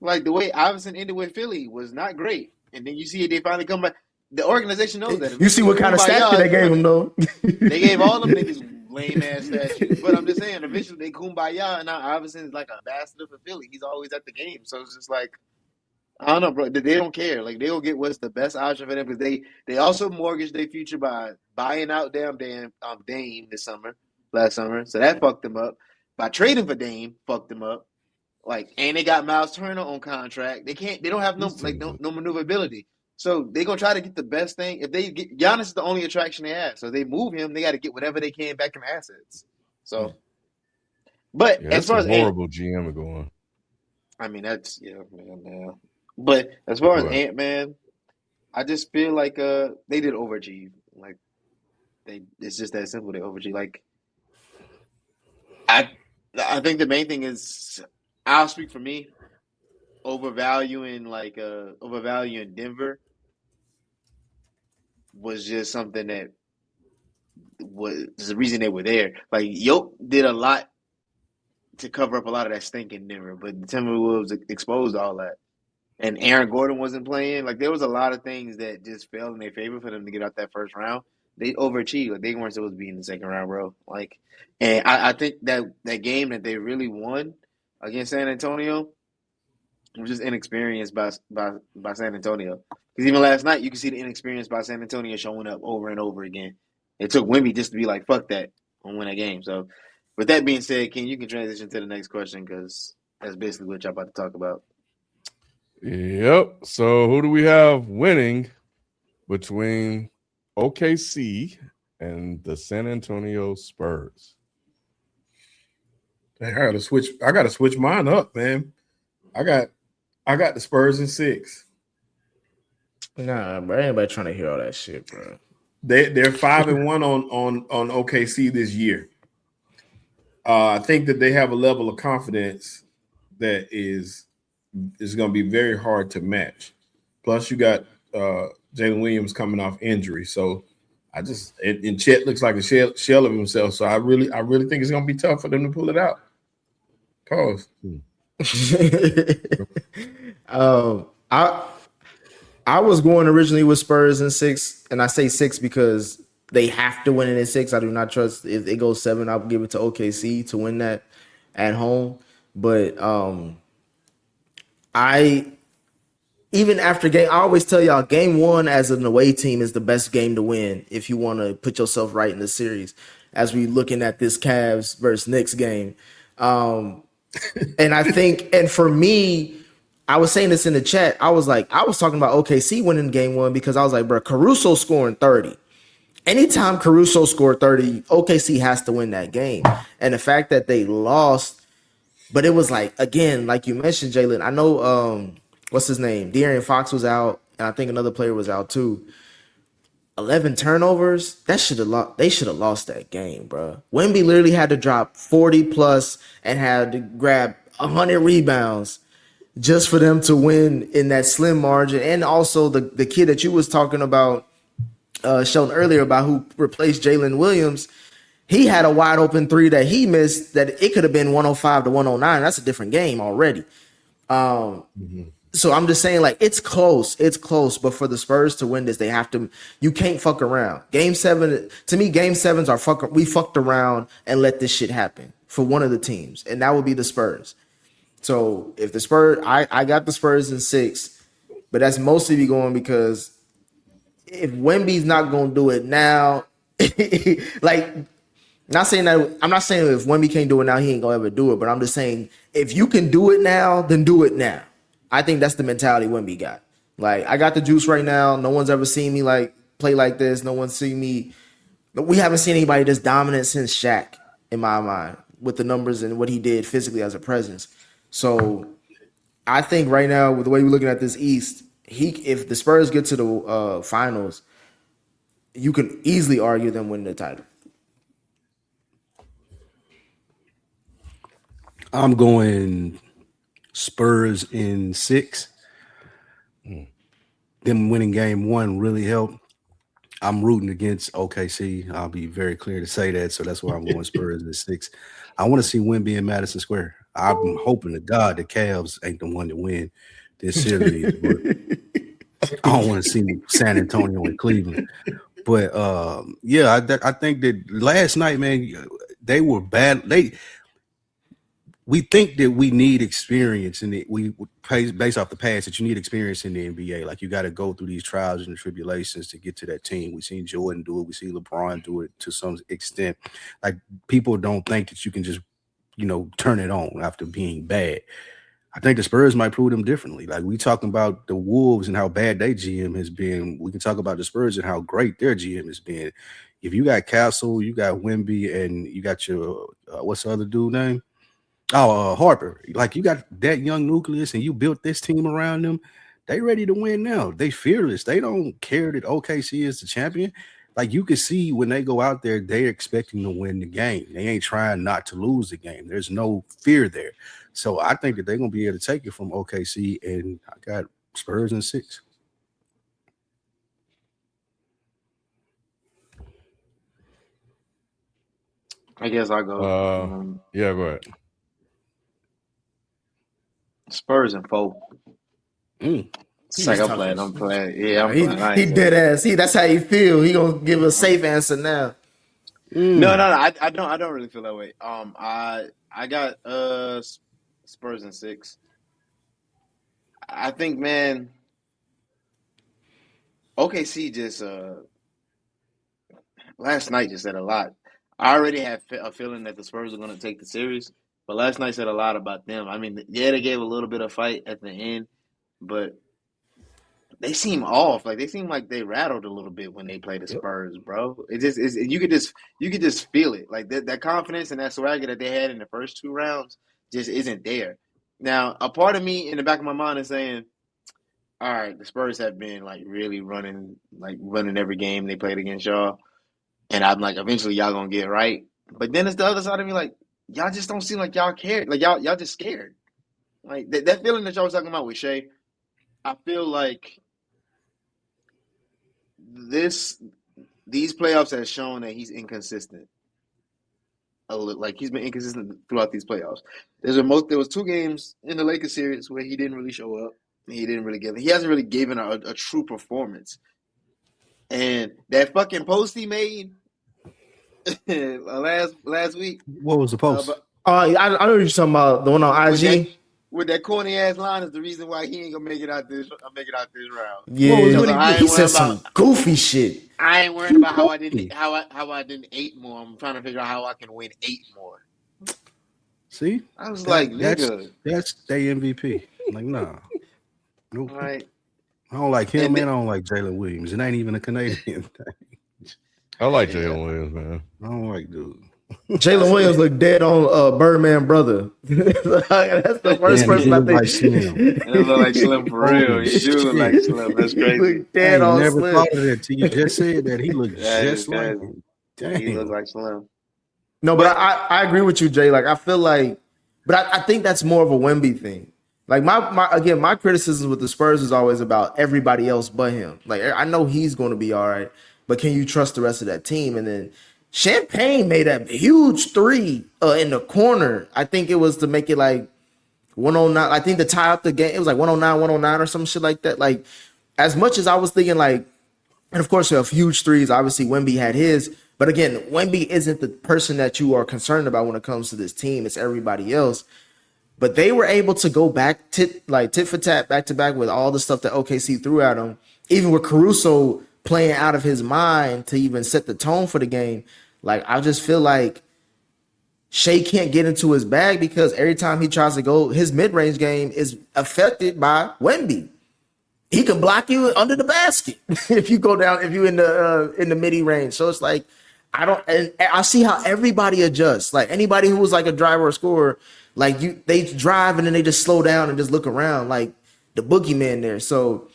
Like the way Iverson ended with Philly was not great, and then you see they finally come back. The organization knows that. You see what kind of statue they gave him, though. They gave all them niggas lame ass statues. But I'm just saying, eventually they kumbaya, and now Iverson is like an ambassador for Philly. He's always at the game, so it's just like I don't know, bro. They don't care. Like they'll get what's the best option for them because they also mortgaged their future by buying out Dame last summer. So that fucked them up. By trading for Dame, fucked them up. Like, and they got Miles Turner on contract. They don't have no maneuverability. So they're gonna try to get the best thing. If they get Giannis is the only attraction they have. So if they move him, they got to get whatever they can back in assets. So, but Yeah, as that's far a as Ant, horrible GM to go on. I mean that's man. But as far as Ant Man, I just feel like they did overachieve. Like it's just that simple. They overachieve. Like I think the main thing is I'll speak for me. Overvaluing Denver was just something that was the reason they were there. Like Yoke did a lot to cover up a lot of that stink in Denver, but the Timberwolves exposed all that. And Aaron Gordon wasn't playing. Like there was a lot of things that just fell in their favor for them to get out that first round. They overachieved. Like they weren't supposed to be in the second round, bro. Like, and I think that game that they really won against San Antonio was just inexperienced by San Antonio. Because even last night, you can see the inexperience by San Antonio showing up over and over again. It took Wemby just to be like, "Fuck that," and win a game. So, with that being said, Ken, you can transition to the next question because that's basically what y'all about to talk about. Yep. So who do we have winning between OKC and the San Antonio Spurs? I gotta switch mine up, man. I got the Spurs in 6. Nah, bro. Ain't nobody trying to hear all that shit, bro. They're 5-1 on OKC this year. I think that they have a level of confidence that is going to be very hard to match. Plus, you got Jalen Williams coming off injury, so and Chet looks like a shell of himself. So I really think it's going to be tough for them to pull it out. Pause. I was going originally with Spurs in 6, and I say 6 because they have to win it in 6. I do not trust if it goes 7. I'll give it to OKC to win that at home. But even after game, I always tell y'all game 1 as an away team is the best game to win if you want to put yourself right in the series. As we looking at this Cavs versus Knicks game, and I think, and for me, I was saying this in the chat. I was talking about OKC winning game 1 because I was like, bro, Caruso scoring 30. Anytime Caruso scored 30, OKC has to win that game. And the fact that they lost, but it was like, again, like you mentioned, Jalen, I know, what's his name? De'Aaron Fox was out, and I think another player was out too. 11 turnovers. That should have lost. They should have lost that game, bro. Wemby literally had to drop 40 plus and had to grab 100 rebounds just for them to win in that slim margin. And also the kid that you was talking about, Sheldon, earlier, about who replaced Jalen Williams. He had a wide open three that he missed that it could have been 105 to 109. That's a different game already. So I'm just saying, like, it's close. It's close. But for the Spurs to win this, they have to, you can't fuck around. Game 7, to me, game 7s are we fucked around and let this shit happen for one of the teams. And that would be the Spurs. So if the Spurs, I got the Spurs in 6, but that's mostly going because if Wemby's not going to do it now, like, not saying that, I'm not saying if Wemby can't do it now, he ain't gonna ever do it. But I'm just saying, if you can do it now, then do it now. I think that's the mentality Wemby got. Like, I got the juice right now. No one's ever seen me like play like this. No one's seen me. We haven't seen anybody this dominant since Shaq, in my mind, with the numbers and what he did physically as a presence. So I think right now, with the way we're looking at this East, if the Spurs get to the finals, you can easily argue them winning the title. I'm going Spurs in 6. Them winning game 1 really helped. I'm rooting against OKC. I'll be very clear to say that. So that's why I'm going Spurs in 6. I want to see Wemby in Madison Square. I'm hoping to God the Cavs ain't the one to win this series. But I don't want to see San Antonio and Cleveland. But yeah, I think that last night, man, they were bad. We think that we need experience in it. We based off the past that you need experience in the NBA. Like, you got to go through these trials and tribulations to get to that team. We've seen Jordan do it. We see LeBron do it to some extent. Like, people don't think that you can just, turn it on after being bad. I think the Spurs might prove them differently. Like, we talking about the Wolves and how bad their GM has been. We can talk about the Spurs and how great their GM has been. If you got Castle, you got Wemby, and you got your what's the other dude name? Harper. Like, you got that young nucleus and you built this team around them. They ready to win now. They fearless. They don't care that OKC is the champion. Like, you can see when they go out there, they're expecting to win the game. They ain't trying not to lose the game. There's no fear there. So I think that they're going to be able to take it from OKC, and I got Spurs in 6. I guess I'll go. Yeah, go ahead. Spurs and 4. It's like I'm playing. Yeah, I'm playing. He dead ass. That's how you feel. He gonna give a safe answer now. No. I don't really feel that way. I got Spurs in 6. I think, man, OKC just last night just said a lot. I already had a feeling that the Spurs are going to take the series, but last night said a lot about them. I mean, yeah, they gave a little bit of fight at the end, but they seem off. Like, they seem like they rattled a little bit when they play the Spurs, bro. You could just feel it. Like, that confidence and that swagger that they had in the first 2 rounds just isn't there. Now, a part of me in the back of my mind is saying, all right, the Spurs have been like really running every game they played against y'all. And I'm like, eventually y'all gonna get right. But then it's the other side of me, like, y'all just don't seem like y'all care. Like, y'all just scared. Like, that feeling that y'all was talking about with Shai, I feel like these playoffs have shown that he's inconsistent. Like, he's been inconsistent throughout these playoffs. There was 2 games in the Lakers series where he didn't really show up. He hasn't really given a true performance. And that fucking post he made last week. What was the post? I know what you're talking about, the one on IG. With that corny ass line is the reason why he ain't gonna make it out this round. Yeah, he said some goofy shit. I ain't worried about how I didn't 8 more. I'm trying to figure out how I can win 8 more. See, I was like, nigga, that's their MVP. Like, nah, nope. Right. I don't like him, and I don't like Jalen Williams. It ain't even a Canadian thing. I like Jalen Williams, man. I don't like dude. Jalen Williams looked dead on Birdman brother. That's the first Man, person he I look think. like Slim. It look like Slim for real. Holy He do look like shit. Slim. That's He crazy. looked I dead ain't on never Slim. thought of that till you just said that. He looked That is just like crazy. him. He looks Damn. like Slim. No, but I agree with you, Jay. Like I feel like, but I think that's more of a Wemby thing. Like my criticism with the Spurs is always about everybody else but him. Like I know he's going to be all right, but can you trust the rest of that team? And then Champagne made a huge three in the corner. I think it was to make it like 109. I think to tie up the game, it was like 109 or some shit like that. Like as much as I was thinking like, and of course you have huge threes. Obviously Wemby had his, but again, Wemby isn't the person that you are concerned about when it comes to this team. It's everybody else. But they were able to go back tit for tat, back to back with all the stuff that OKC threw at them. Even with Caruso playing out of his mind to even set the tone for the game. Like I just feel like Shai can't get into his bag because every time he tries to go, his mid-range game is affected by Wemby. He can block you under the basket if you go down, if you in the midi range. So it's like and I see how everybody adjusts. Like anybody who was like a driver or scorer, like they drive and then they just slow down and just look around like the boogeyman there. So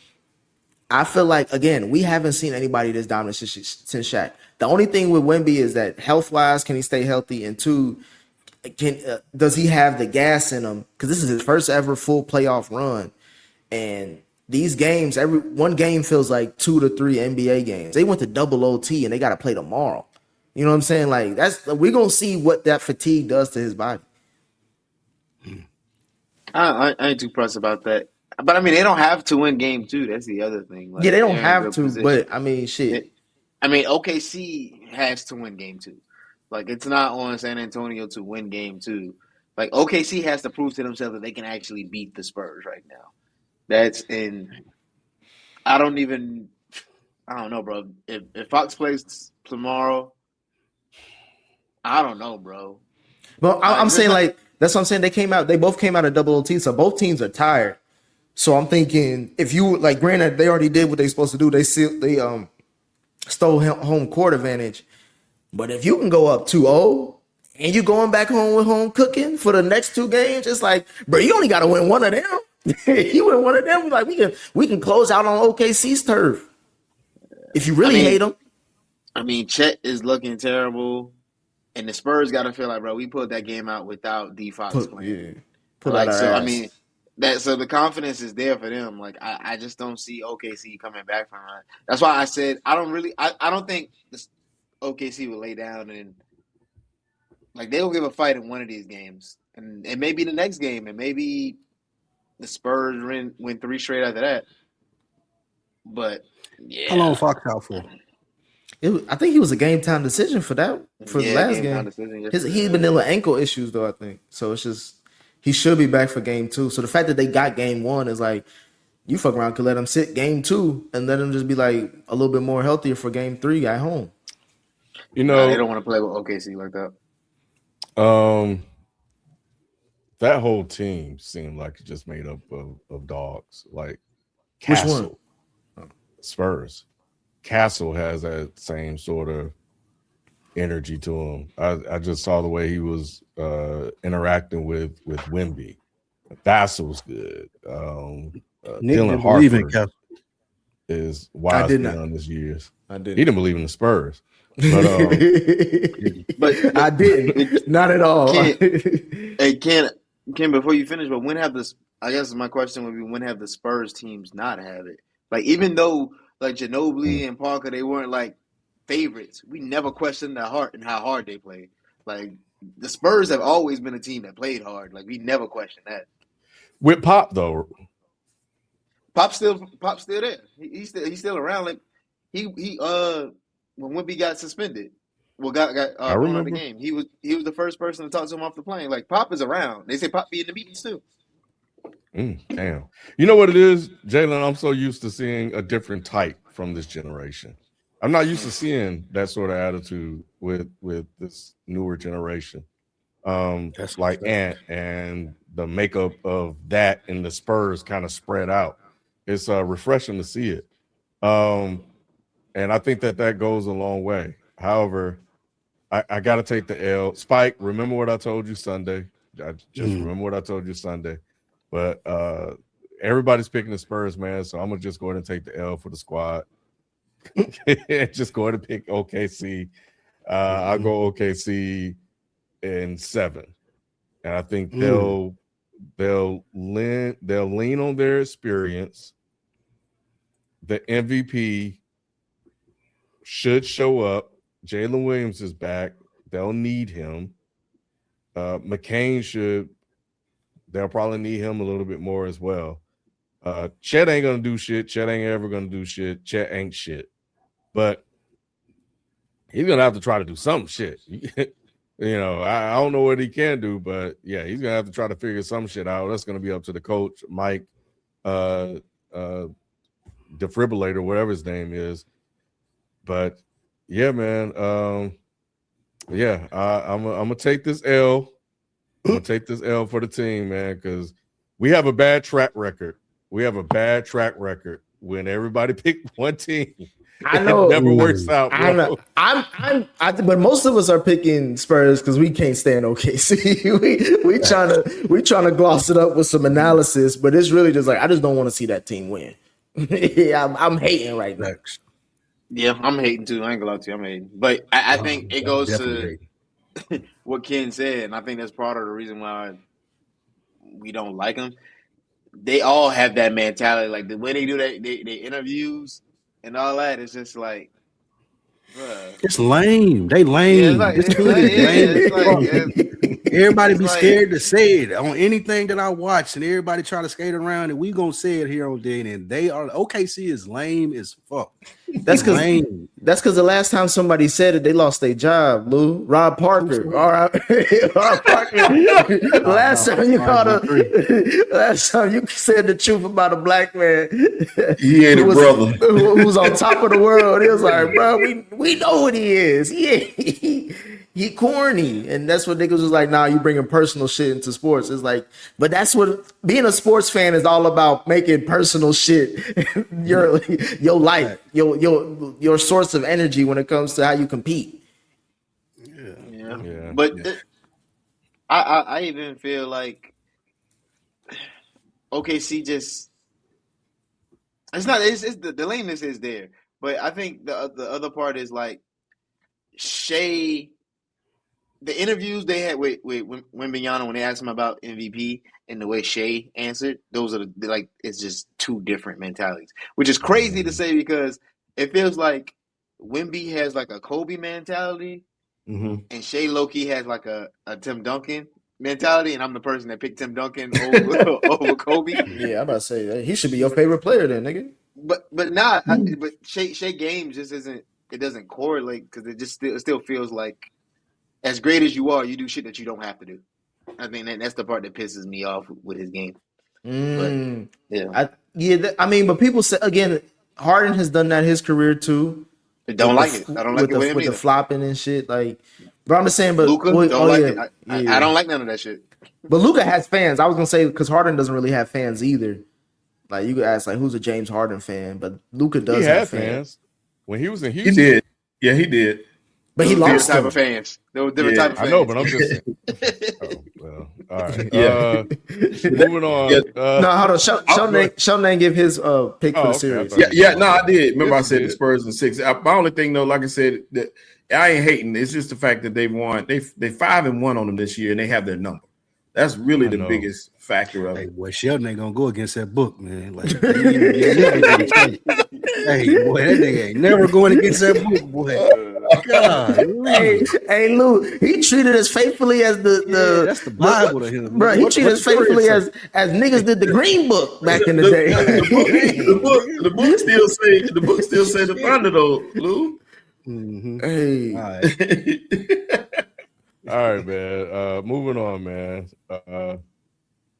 I feel like again, we haven't seen anybody this dominant since Shaq. The only thing with Wemby is that health wise, can he stay healthy? And two, does he have the gas in him? Because this is his first ever full playoff run, and these games, every one game feels like 2 to 3 NBA games. They went to double OT and they got to play tomorrow. You know what I'm saying? Like we're gonna see what that fatigue does to his body. I ain't too pressed about that. But I mean, they don't have to win game 2. That's the other thing. Like Yeah, they don't they're in a have good to, position. but I mean, shit. OKC has to win game 2. Like it's not on San Antonio to win game 2. Like OKC has to prove to themselves that they can actually beat the Spurs right now. That's in. I don't know, bro. If Fox plays tomorrow, I don't know, bro. But I'm saying like that's what I'm saying. They both came out of double OT, so both teams are tired. So I'm thinking if you like, granted, they already did what they supposed to do. They stole home court advantage. But if you can go up 2-0 and you going back home with home cooking for the next 2 games, it's like, bro, you only got to win one of them. You win one of them, like we can close out on OKC's turf. If you really hate them. I mean, Chet is looking terrible, and the Spurs got to feel like, bro, we put that game out without D Fox playing. Put out our ass. I mean, so the confidence is there for them. Like I just don't see OKC coming back from that. That's why I said I don't think this OKC will lay down and like they'll give a fight in one of these games, and maybe the next game, and maybe the Spurs win 3 straight after that. But yeah, How long Fox out for? I think he was a game time decision for the last game. He's been dealing with ankle issues though, I think. So it's just he should be back for game 2. So the fact that they got game 1 is like you fuck around could let him sit game 2 and let him just be like a little bit more healthier for game 3 at home. You know, they don't want to play with OKC like that. That whole team seemed like it just made up of dogs. Like Castle, which one? Spurs. Castle has that same sort of energy to him. I just saw the way he was interacting with Wemby. Vassell's good. Dylan Harper is wise beyond his years. I did. He didn't believe in the Spurs. But I didn't. Not at all. Ken, before you finish, but when have this? I guess my question would be, when have the Spurs teams not have it? Like even though like Ginobili and Parker, they weren't like favorites. We never questioned their heart and how hard they played. Like the Spurs have always been a team that played hard. Like we never questioned that. With Pop though, Pop's still there. He's still around. Like he when Wemby got suspended, got I remember the game. He was the first person to talk to him off the plane. Like Pop is around. They say Pop be in the meetings too. Damn. You know what it is, Jalen? I'm so used to seeing a different type from this generation. I'm not used to seeing that sort of attitude with this newer generation. That's like Ant and the makeup of that and the Spurs kind of spread out. It's refreshing to see it. And I think that goes a long way. However, I got to take the L. Spike, remember what I told you Sunday. I just remember what I told you Sunday. But everybody's picking the Spurs, man. So I'm going to just go ahead and take the L for the squad. Just go ahead and pick OKC. I'll go OKC in 7. And I think they'll lean on their experience. The MVP should show up. Jalen Williams is back. They'll need him. McCain they'll probably need him a little bit more as well. Chet ain't gonna do shit. Chet ain't ever gonna do shit. Chet ain't shit. But he's gonna have to try to do some shit. I don't know what he can do, but yeah, he's gonna have to try to figure some shit out. That's gonna be up to the coach, Mike, Defibrillator, whatever his name is. But yeah, man. I'm gonna take this L. I'm gonna take this L for the team, man, because we have a bad track record. We have a bad track record when everybody picked one team. I know it never works out. Bro. I know. But most of us are picking Spurs because we can't stand OKC. we trying to gloss it up with some analysis, but it's really just like I just don't want to see that team win. Yeah, I'm hating right now. Yeah, I'm hating too. I ain't gonna lie to you, I'm hating. But I think it goes to what Ken said, and I think that's part of the reason why we don't like them. They all have that mentality. Like the way they do that, they interviews and all that. It's just like, bruh. It's lame. They lame. Everybody be scared to say it on anything that I watch, and everybody try to skate around, and we gonna say it here on day. And they are OKC is lame as fuck. That's because the last time somebody said it, they lost their job. Lou, Rob Parker. All right, Rob Parker. Last time you said the truth about a black man. He ain't a brother who was on top of the world. He was like, bro, we know what he is. He corny, and that's what niggas was like. Nah, you bringing personal shit into sports. It's like, but that's what being a sports fan is all about: making personal shit your life, your source of energy when it comes to how you compete. Yeah. But I even feel like OKC just it's not. It's the lameness is there, but I think the other part is like Shai. The interviews they had with Wemby when they asked him about MVP and the way Shai answered, those are it's just two different mentalities, which is crazy to say because it feels like Wemby has like a Kobe mentality and Shai low-key has like a Tim Duncan mentality, and I'm the person that picked Tim Duncan over Kobe. Yeah, I'm about to say that. He should be your favorite player then, nigga. But Shai games just isn't. It doesn't correlate because it just still feels like. As great as you are, you do shit that you don't have to do. I think that's the part that pisses me off with his game. But, but people say again, Harden has done that his career too. I don't like it. I don't like it with the flopping and shit. Like, but I'm just saying. But Luka, don't like it. I don't like none of that shit. But Luka has fans. I was gonna say because Harden doesn't really have fans either. Like you could ask, like, who's a James Harden fan? But Luka does have fans. When he was in Houston, he did. Yeah, he did. But he lost type of fans. There were different type of fans. I know, but I'm just saying. All right. Moving on. No, hold on. Sheldon didn't give his pick for the series. I did. Remember I said the Spurs in 6. My only thing though, like I said, that I ain't hating. It's just the fact that they've won. They 5-1 on them this year, and they have their number. That's really the biggest factor of it. Hey, boy, Sheldon ain't gonna go against that book, man. Like, hey, boy, that nigga ain't never going against that book, boy. God, hey, Lou, he treated us faithfully as that's the Bible to him, bro. He treated us faithfully as niggas did the Green Book back in the day. The book still say the Thunder though, Lou. Hey, all right, man. Moving on, man.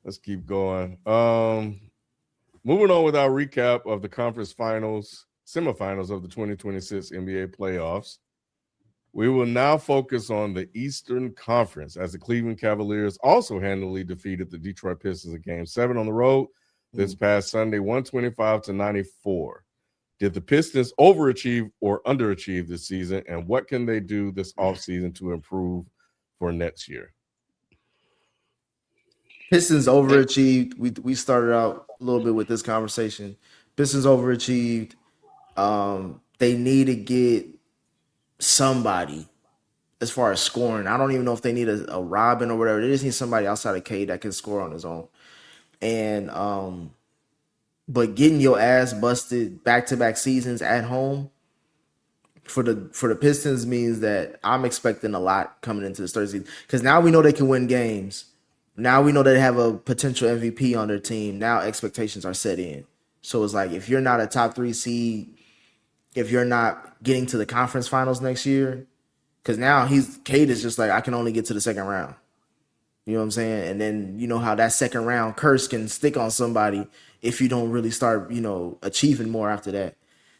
Let's keep going. Moving on with our recap of the conference semifinals of the 2026 NBA playoffs. We will now focus on the Eastern Conference as the Cleveland Cavaliers also handily defeated the Detroit Pistons in Game 7 on the road this past Sunday, 125-94. Did the Pistons overachieve or underachieve this season? And what can they do this offseason to improve for next year? Pistons overachieved. We started out a little bit with this conversation. Pistons overachieved. They need to get somebody as far as scoring. I don't even know if they need a Robin or whatever. They just need somebody outside of Cade that can score on his own. And but getting your ass busted back-to-back seasons at home for the Pistons means that I'm expecting a lot coming into this third season. Because now we know they can win games. Now we know they have a potential MVP on their team. Now expectations are set in. So it's like if you're not a top 3 seed, if you're not getting to the conference finals next year, because now Cade is just like, I can only get to the second round. You know what I'm saying? And then you know how that second round curse can stick on somebody if you don't really start, achieving more after that.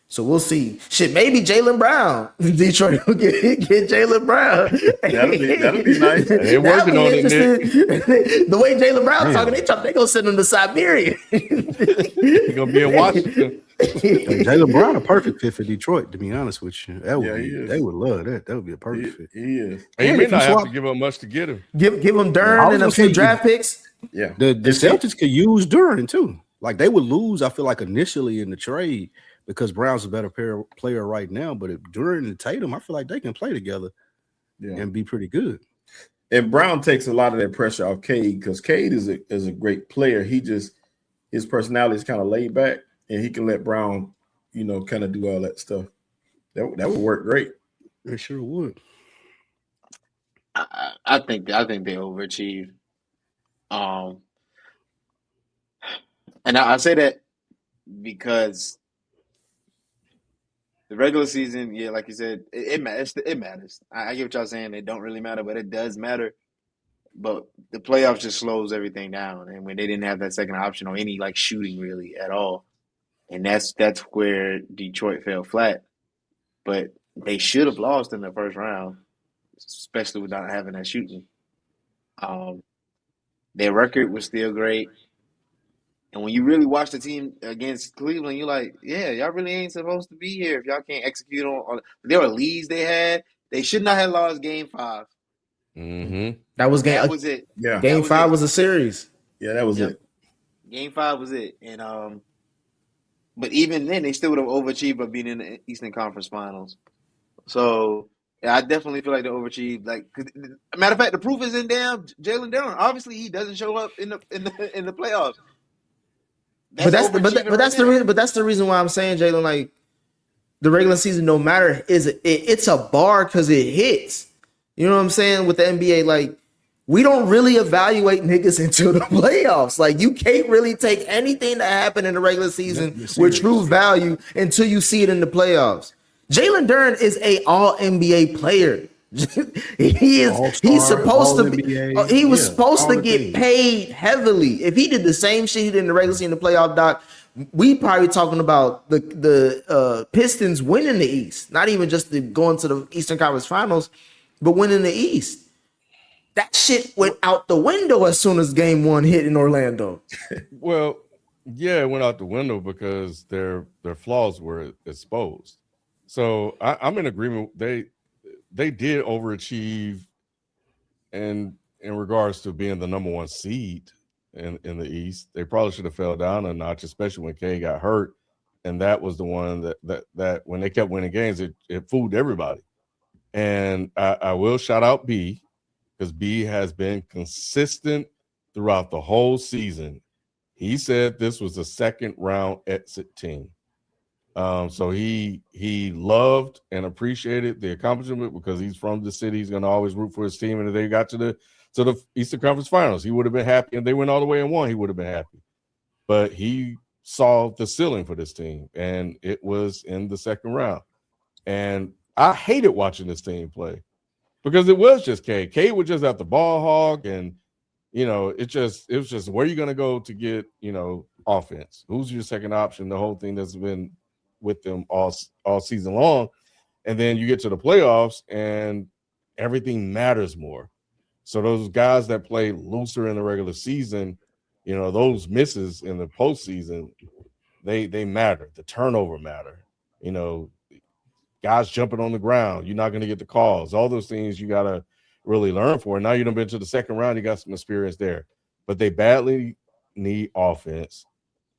So we'll see. Shit, maybe Jaylen Brown. Detroit will get Jaylen Brown. That'll be nice. They're working on it, Nick. The way Jaylen Brown's talking, they gonna send him to Siberia. He's gonna be in Washington. Jaylen Brown a perfect fit for Detroit, to be honest with you. That would he is. They would love that. That would be a perfect fit. He is. And you And may if you not have swap- to give up much to get him. Give him I Durn was and a gonna few say, draft picks. Yeah. The Celtics could use Duran too. Like they would lose, I feel like initially in the trade because Brown's a better player right now. But if Duran and Tatum, I feel like they can play together and be pretty good. And Brown takes a lot of that pressure off Cade because Cade is a great player. His personality is kind of laid back, and he can let Brown, kind of do all that stuff. That would work great. It sure would. I think they overachieved. And I say that because the regular season, yeah, like you said, it matters. It matters. I get what y'all saying. It don't really matter, but it does matter. But the playoffs just slows everything down, and when they didn't have that second option or any like shooting really at all, and that's where Detroit fell flat. But they should have lost in the first round, especially without having that shooting. Their record was still great. And when you really watch the team against Cleveland, you're like, yeah, y'all really ain't supposed to be here if y'all can't execute on there were leads they had. They should not have lost game 5. Mm-hmm. That was That was it. Yeah. Game 5 was a series. Yeah, that was it. Game 5 was it. And but even then they still would have overachieved by being in the Eastern Conference Finals. So yeah, I definitely feel like they overachieved. Like, matter of fact, the proof is in Jaylen Brown. Obviously, he doesn't show up in the playoffs. But that's the reason why I'm saying, Jalen, like the regular season, no matter it's a bar because it hits. You know what I'm saying? With the NBA, like we don't really evaluate niggas until the playoffs. Like you can't really take anything that happened in the regular season with true value until you see it in the playoffs. Jalen Duren is a all NBA player. He's supposed to be. He was supposed to get paid heavily. If he did the same shit he did in the regular season, in the playoff, doc, we probably talking about the Pistons winning the East, not even just going to the Eastern Conference Finals, but winning the East. That shit went out the window as soon as Game 1 hit in Orlando. Well, yeah, it went out the window because their flaws were exposed. So I'm in agreement. They did overachieve in regards to being the number 1 seed in the East. They probably should have fell down a notch, especially when Kay got hurt. And that was the one that when they kept winning games, it fooled everybody. And I will shout out B, because B has been consistent throughout the whole season. He said this was a second round exit team. So he loved and appreciated the accomplishment because he's from the city. He's going to always root for his team. And if they got to the Eastern Conference Finals, he would have been happy. And they went all the way and won, he would have been happy. But he saw the ceiling for this team, and it was in the second round. And I hated watching this team play because it was just K. K was just at the ball hog, and it was just where are you going to go to get offense? Who's your second option? The whole thing that's been with them all season long. And then you get to the playoffs and everything matters more. So those guys that play looser in the regular season, those misses in the postseason, they matter. The turnover matter. you know, guys jumping on the ground. You're not going to get the calls. All those things you got to really learn for. And now you done been to the second round. You got some experience there. But they badly need offense.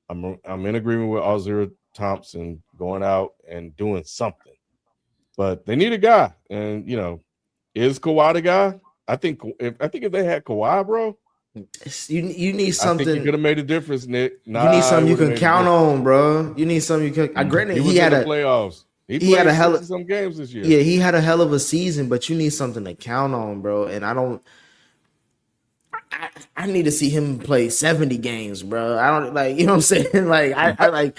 I'm in agreement with Ozzy Thompson going out and doing something. But they need a guy. And, you know, is Kawhi the guy? I think if they had Kawhi, bro, you need something. I think you could have made a difference, Nick. You need something you can count on, bro. You need something you can. Granted, he had the playoffs. He had a hell of some games this year. Yeah, he had a hell of a season, but you need something to count on, bro. And I need to see him play 70 games, bro. I don't like, you know what I'm saying? Like, I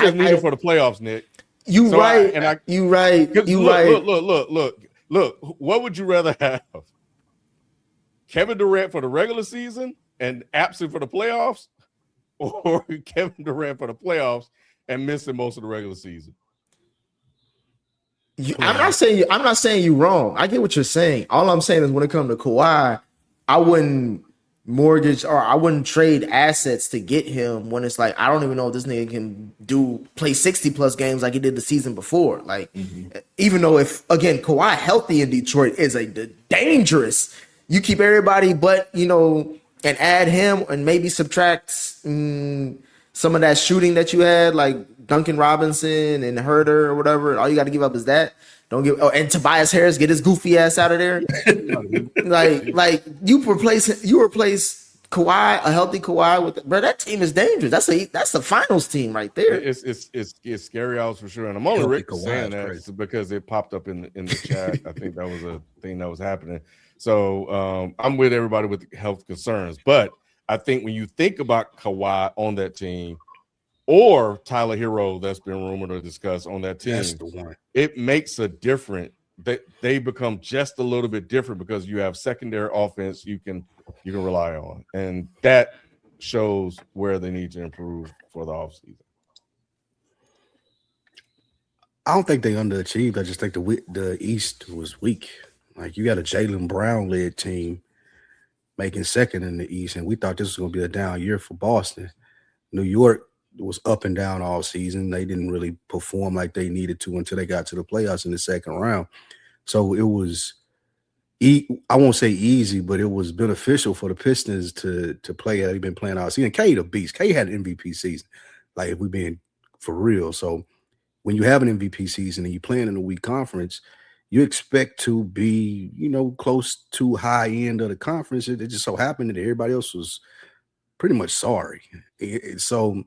just need it for the playoffs, Nick. You right. Look. What would you rather have? Kevin Durant for the regular season and absent for the playoffs, or Kevin Durant for the playoffs and missing most of the regular season? I'm not saying you wrong. I get what you're saying. All I'm saying is when it comes to Kawhi, I wouldn't mortgage or I wouldn't trade assets to get him when it's like I don't even know if this nigga can play 60 plus games like he did the season before. Like, even though if again Kawhi healthy in Detroit is a dangerous. You keep everybody but, you know, and add him and maybe subtract some of that shooting that you had, like Duncan Robinson and Herter or whatever. All you got to give up is that. And Tobias Harris, get his goofy ass out of there. like you replace Kawhi, a healthy Kawhi with bro. That team is dangerous. That's the finals team right there. It's scary hours for sure. And I'm only saying that because it popped up in the chat. I think that was a thing that was happening. So I'm with everybody with health concerns. But I think when you think about Kawhi on that team or Tyler Hero that's been rumored or discussed on that team, that's the one. It makes a difference. They become just a little bit different because you have secondary offense you can rely on. And that shows where they need to improve for the offseason. I don't think they underachieved. I just think the East was weak. Like, you got a Jaylen Brown-led team making second in the East, and we thought this was going to be a down year for Boston. New York was up and down all season. They didn't really perform like they needed to until they got to the playoffs in the second round. So it was, I won't say easy, but it was beneficial for the Pistons to play. They've been playing all season. Cade a beast. Cade had an MVP season, like if we're being for real. So when you have an MVP season and you're playing in a weak conference, you expect to be, you know, close to high end of the conference. It just so happened that everybody else was pretty much sorry. So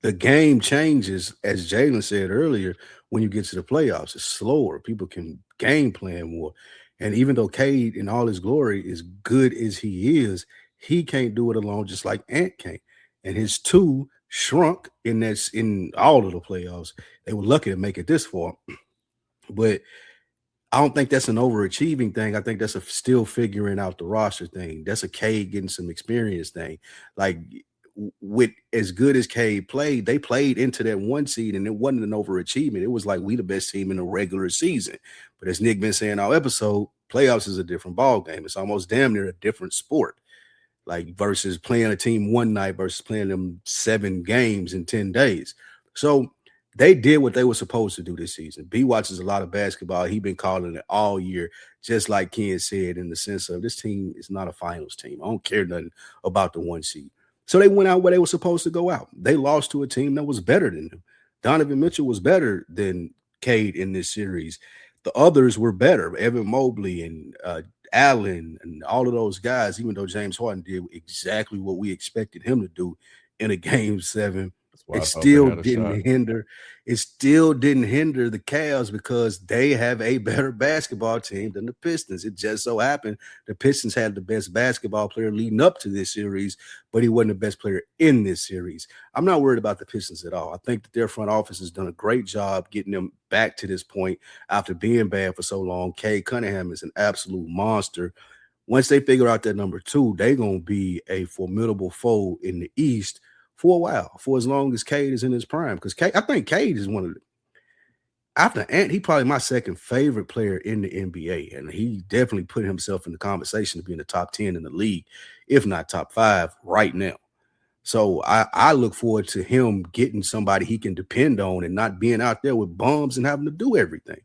the game changes, as Jalen said earlier, when you get to the playoffs. It's slower. People can game plan more. And even though Cade, in all his glory, is good as he is, he can't do it alone, just like Ant can't. And his two shrunk in all of the playoffs. They were lucky to make it this far. But I don't think that's an overachieving thing. I think that's a still figuring out the roster thing. That's a Cade getting some experience thing. Like, with as good as Cade played, they played into that one seed, and it wasn't an overachievement. It was like we the best team in the regular season. But as Nick been saying all episode, playoffs is a different ball game. It's almost damn near a different sport. Like, versus playing a team one night versus playing them 7 games in 10 days. So they did what they were supposed to do this season. B watches a lot of basketball. He's been calling it all year, just like Ken said, in the sense of this team is not a finals team. I don't care nothing about the one seed. So they went out where they were supposed to go out. They lost to a team that was better than them. Donovan Mitchell was better than Cade in this series. The others were better. Evan Mobley and Allen and all of those guys, even though James Harden did exactly what we expected him to do in a game 7. It still didn't hinder the Cavs because they have a better basketball team than the Pistons. It just so happened the Pistons had the best basketball player leading up to this series, but he wasn't the best player in this series. I'm not worried about the Pistons at all. I think that their front office has done a great job getting them back to this point after being bad for so long. Cade Cunningham is an absolute monster. Once they figure out that number 2, they're going to be a formidable foe in the East for a while, for as long as Cade is in his prime. Because I think Cade is one of the, after Ant, he probably my second favorite player in the NBA. And he definitely put himself in the conversation to be in the top 10 in the league, if not top 5 right now. So I look forward to him getting somebody he can depend on and not being out there with bums and having to do everything.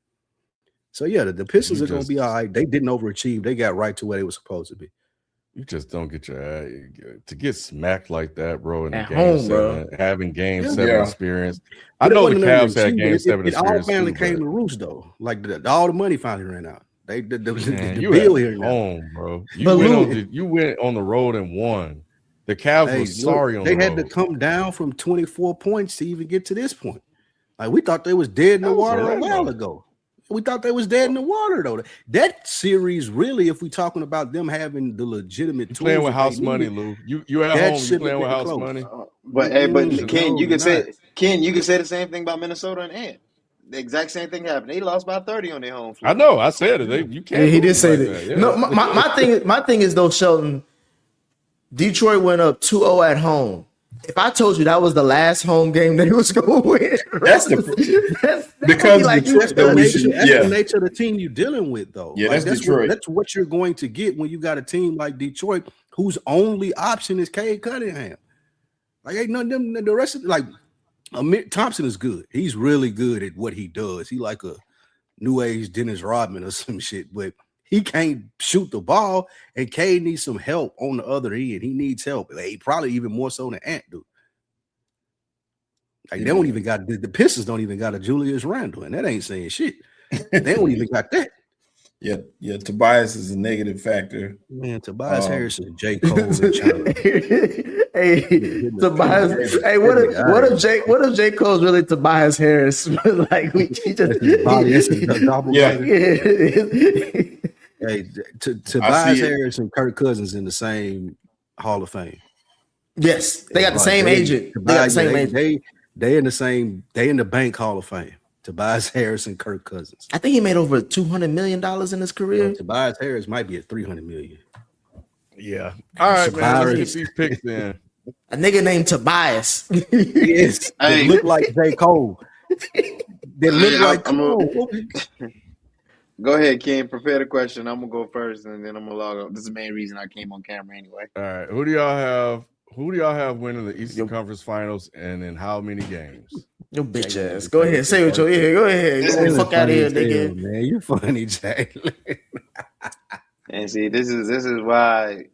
So yeah, the Pistons are going to be all right. They didn't overachieve. They got right to where they were supposed to be. You just don't get your to get smacked like that, bro. In At game home, 7, bro. Having game 7 Yeah. experience. I know the Cavs had game 7 It all experience. finally too, came but- to roost though. Like all the money finally ran out. The Man, you bill at here now. home, bro. But You went on the road and won. The Cavs Hey, were sorry look, on they the had to road. come down from 24 points to even get to this point. Like we thought they was dead in the That was water a Orlando. while ago. We thought they was dead in the water though. That series, really, if we're talking about them having the legitimate You playing tools with that house they money, needed, Lou. You at that home. You should've playing with been house close. money. But No, Ken, you can it's say not. Ken, you can say the same thing about Minnesota and Ant. The exact same thing happened. They lost by 30 on their home floor. I know. I said it. You can't. Yeah, he did lose say like that. Yeah. No, my thing is though, Shelton. Detroit went up 2-0 at home. If I told you that was the last home game they was going to win, That's because like Detroit, you- though, we That's should, the nature of the team you're dealing with, though. Yeah, that's that's Detroit. That's what you're going to get when you got a team like Detroit, whose only option is Cade Cunningham. Like ain't none of them. The rest of like Amir Thompson is good. He's really good at what he does. He like a new age Dennis Rodman or some shit, but he can't shoot the ball. And Cade needs some help on the other end. He needs help. He probably even more so than Ant do. Like they don't even got the Pistons don't even got a Julius Randle, and that ain't saying shit. They don't even got that. Yeah. Tobias is a negative factor. Man, Tobias Harris and J. Cole and China. Hey, Tobias. Hey, what if J. Cole's really Tobias Harris? Like he just That's a double Yeah. Hey, Tobias Harris and Kirk Cousins in the same Hall of Fame. Yes, they got the same agent. They got the same agent. They in the same. They in the Bank Hall of Fame. Tobias Harris and Kirk Cousins. I think he made over $200 million in his career. Tobias Harris might be at $300 million. Yeah. All right, man. Let's Tobias. get these picks in. A nigga named Tobias. Yes, they Hey. look like J. Cole. They look like Cole. Go ahead, Ken. Prepare the question. I'm gonna go first, and then I'm gonna log up. This is the main reason I came on camera anyway. All right. Who do y'all have? Who do y'all have winning the Eastern Conference Finals, and in how many games? Your bitch ass. Go ahead. Say what you hear. Go ahead. Get the fuck out of here, nigga. Man, you funny, Jalen. And see, this is why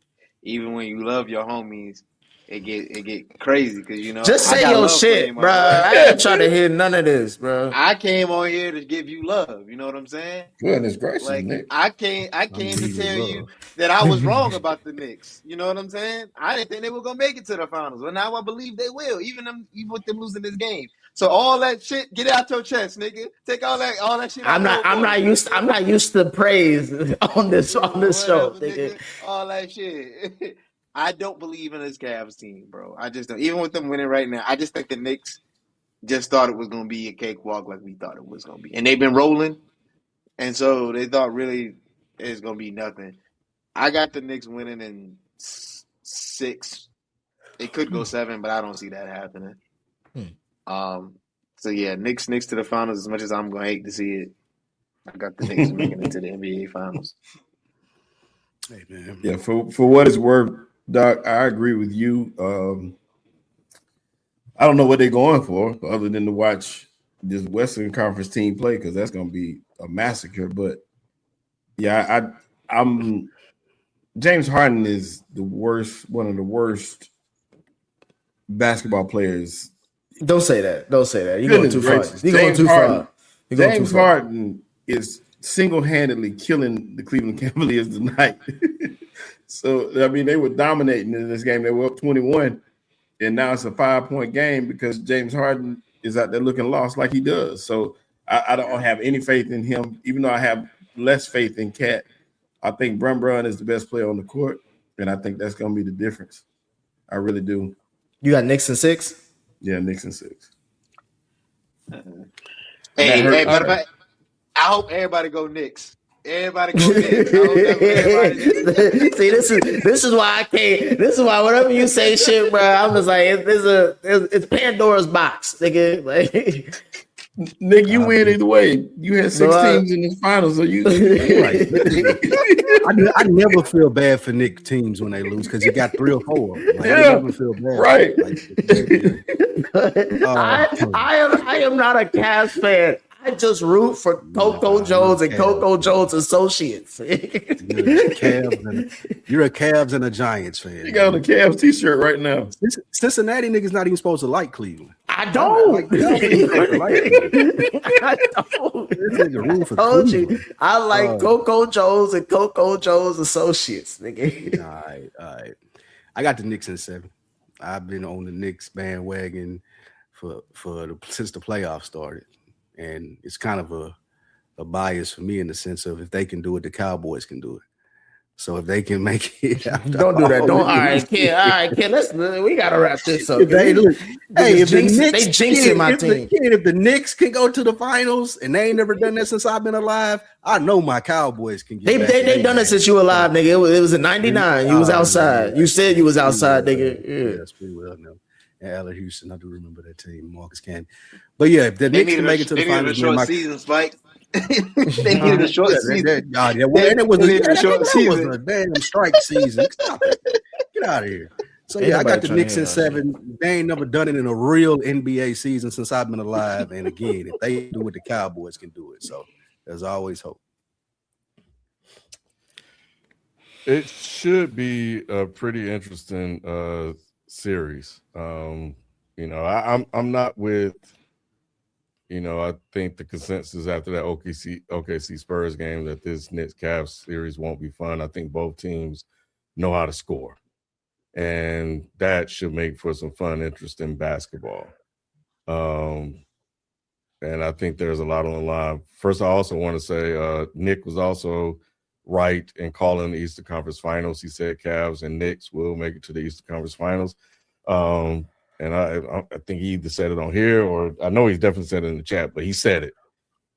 even when you love your homies, it get crazy because you know. Just I say got your love for shit, you, my bro. boy. I ain't trying to hear none of this, bro. I came on here to give you love. You know what I'm saying? Goodness gracious, Like Nick. I came to needing tell you love. that I was wrong about the Knicks. You know what I'm saying? I didn't think they were gonna make it to the finals, but now I believe they will, even with them losing this game. So all that shit, get it out your chest, nigga. Take all that shit. I'm not used to praise on this show, Whatever, nigga. All that shit. I don't believe in this Cavs team, bro. I just don't. Even with them winning right now, I just think the Knicks just thought it was gonna be a cakewalk like we thought it was gonna be, and they've been rolling, and so they thought really it's gonna be nothing. I got the Knicks winning in 6. It could go 7, but I don't see that happening. So yeah, Knicks to the finals. As much as I'm gonna hate to see it, I got the Knicks making it to the NBA finals. Hey, man. Yeah, for what it's worth, Doc, I agree with you. I don't know what they're going for other than to watch this Western Conference team play because that's going to be a massacre. But yeah, I'm James Harden is one of the worst basketball players. Don't say that. Don't say that. You're going too far. Gracious. You're going too far. You're going too James far. Harden is single-handedly killing the Cleveland Cavaliers tonight. So, I mean, they were dominating in this game. They were up 21, and now it's a 5-point game because James Harden is out there looking lost like he does. So, I don't have any faith in him, even though I have less faith in Cat. I think Brun is the best player on the court, and I think that's going to be the difference. I really do. You got Knicks in 6? Yeah, Knicks in 6. Hey, but I hope everybody go Knicks. Everybody go Knicks. I hope everybody. See, this is why I can't. This is why whenever you say shit, bro, I'm just like it's Pandora's box, nigga. Like, Nick, you win either way. You had 6 teams in this final, so you right. I never feel bad for Nick teams when they lose because you got 3 or 4 of them. Like, I Yeah, never feel bad. right. I am not a Cavs fan. I just root for Coco Jones and Coco Jones Associates. You're a Cavs and a Giants fan. You got on the Cavs t-shirt right now. Cincinnati niggas not even supposed to like Cleveland. I don't. I don't. Told you. I like Coco Jones and Coco Jones Associates. Nigga. All right. I got the Knicks in 7. I've been on the Knicks bandwagon since the playoffs started. And it's kind of a bias for me in the sense of if they can do it, the Cowboys can do it. So if they can make it, don't do that. Don't. All right, kid. Listen, we gotta wrap this up. If they jinxing my team. If the Knicks can go to the finals and they ain't never done that since I've been alive, I know my Cowboys can get. They done it since you were alive, nigga. It was in '99. You was outside. You said you was outside, nigga. Yeah. Yes, pretty well now. And Allen Houston, I do remember that team. Marcus Cannon. But yeah, if the Knicks can make it to the finals, they needed a short season, Spike. They needed a short season. It was a short season. Was a damn strike season. Stop it. Get out of here. So yeah, I got the Knicks in 7. They ain't never done it in a real NBA season since I've been alive. And again, if they do it, the Cowboys can do it. So there's always hope. It should be a pretty interesting series. I'm not with, I think the consensus after that OKC Spurs game that this Knicks Cavs series won't be fun. I think both teams know how to score, and that should make for some fun, interesting basketball. And I think there's a lot on the line. First, I also want to say Nick was also right in calling the Eastern Conference Finals. He said Cavs and Knicks will make it to the Eastern Conference Finals. And I think he either said it on here or I know he's definitely said it in the chat, but he said it.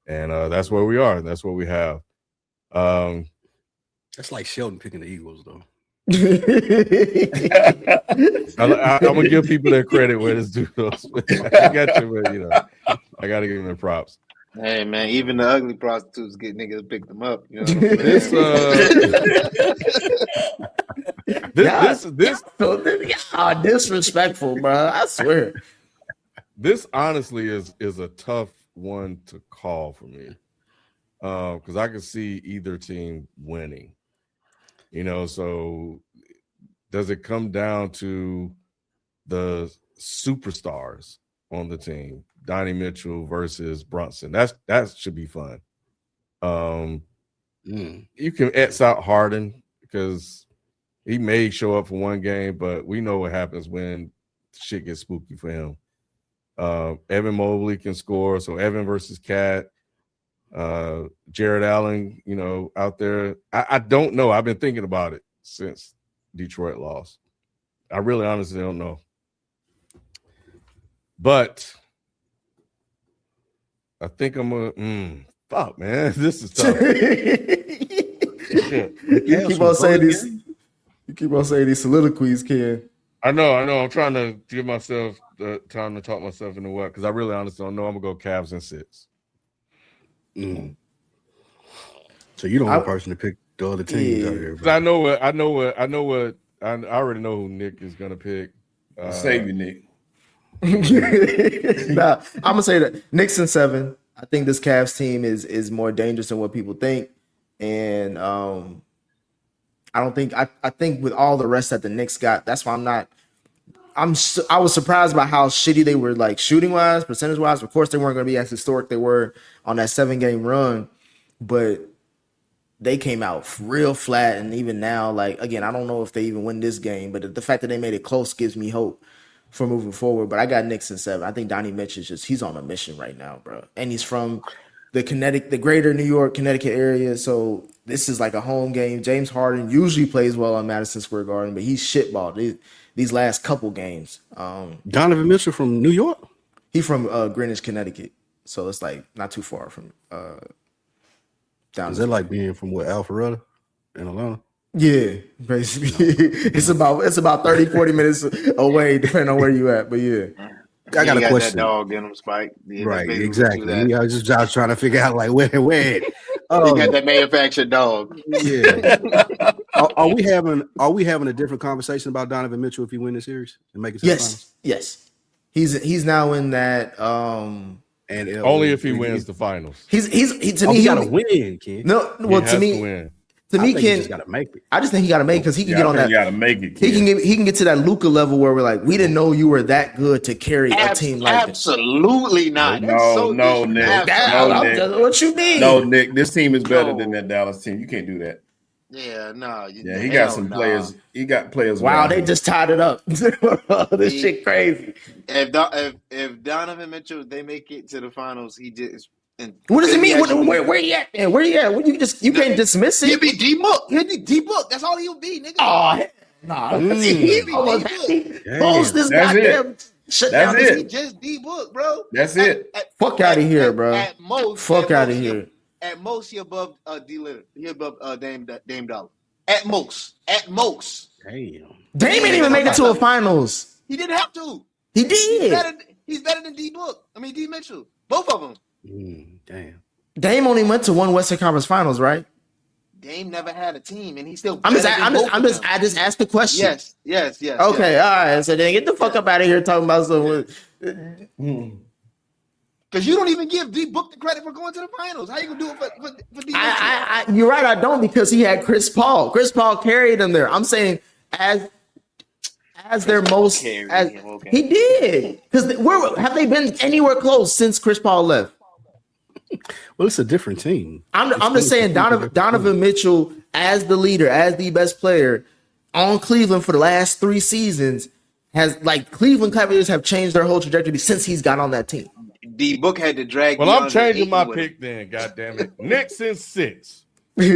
And that's where we are. And that's what we have. That's like Sheldon picking the Eagles, though. I'm going to give people their credit where it's due. I got you, but, I got to give them their props. Hey man, even the ugly prostitutes get niggas to pick them up. You know what this disrespectful, bro. I swear. This honestly is a tough one to call for me, because I can see either team winning. So does it come down to the superstars on the team? Donnie Mitchell versus Brunson. That should be fun. You can X out Harden because he may show up for one game, but we know what happens when shit gets spooky for him. Evan Mobley can score, so Evan versus Cat. Jared Allen, out there. I don't know. I've been thinking about it since Detroit lost. I really honestly don't know. But I think I'm fuck, man. This is tough. You keep on saying these. You keep on saying these soliloquies, Ken. I know. I'm trying to give myself the time to talk myself into what, because I really honestly don't know. I'm gonna go Cavs in 6. So you don't want a person to pick the other teams out here. I know what. I already know who Nick is gonna pick. Save you, Nick. Nah, I'm gonna say that Knicks in 7. I think this Cavs team is more dangerous than what people think, and I don't think I think with all the rest that the Knicks got, that's why I was surprised by how shitty they were, like shooting wise, percentage wise. Of course, they weren't going to be as historic they were on that 7-game run, but they came out real flat. And even now, like again, I don't know if they even win this game, but the fact that they made it close gives me hope for moving forward. But I got Knicks in 7. I think Donnie Mitch he's on a mission right now, bro. And he's from the greater New York, Connecticut area. So this is like a home game. James Harden usually plays well on Madison Square Garden, but he's shitballed these last couple games. Donovan Mitchell from New York? He from Greenwich, Connecticut. So it's like not too far from down. Is that like being from Alpharetta in Atlanta? Yeah, basically. It's about 30, 40 minutes away, depending on where you at. But yeah. I got a question. That dog in him, Spike. Right, exactly. I was trying to figure out like where. He got that manufactured dog. Yeah. Are we having a different conversation about Donovan Mitchell if he win the series and make it to the finals? Yes. He's now in that And Only if he wins the finals. he to me he he gotta win, Ken. No, He well has to me win. to I me think he Ken just gotta make it. I just think he got to make because he can get on that. You got to make it. He Kid. can get to that Luka level where we're like, we didn't know you were that good to carry a team like that. Absolutely not. No, That's so no, Nick. disrespectful. No, Nick. What you mean? No, Nick. This team is better No. than that Dallas team. You can't do that. Yeah, no. Yeah, he got some players. He got players. Wow, around they him. just tied it up. This shit crazy. If Donovan Mitchell they make it to the finals, he just. What does it mean? Actually, Where you at? Man? Where you at? You can't dismiss He'll it. be D-Book. He'll be D-Book. That's all he'll be, nigga. Oh, nah. He be Almost D-Book. close this That's goddamn shut That's down. it. He just D-Book, bro. That's it. Fuck outta here, bro. At most, Fuck outta here. At most, he above D. Lillard. He above Dame Dollar. At most. Damn. Dame ain't even make it to a finals. He didn't have to. He did. He's better than D-Book. I mean D. Mitchell. Both of them. Damn. Dame only went to one Western Conference Finals, right? Dame never had a team, and he's still. I just asked the question. Yes. Okay, all right. So then get the fuck up out of here talking about some. Because you don't even give D-Book the credit for going to the finals. How you gonna do it for D? You're right. I don't because he had Chris Paul. Chris Paul carried him there. I'm saying as their most. Okay. He did because have they been anywhere close since Chris Paul left? Well, it's a different team. I'm just saying Donovan Mitchell as the leader, as the best player on Cleveland for the last 3 seasons has Cleveland Cavaliers have changed their whole trajectory since he's got on that team. D-Book had to drag. Well, I'm DeAndre changing Ayton my with pick then. God damn it, Knicks in 6. They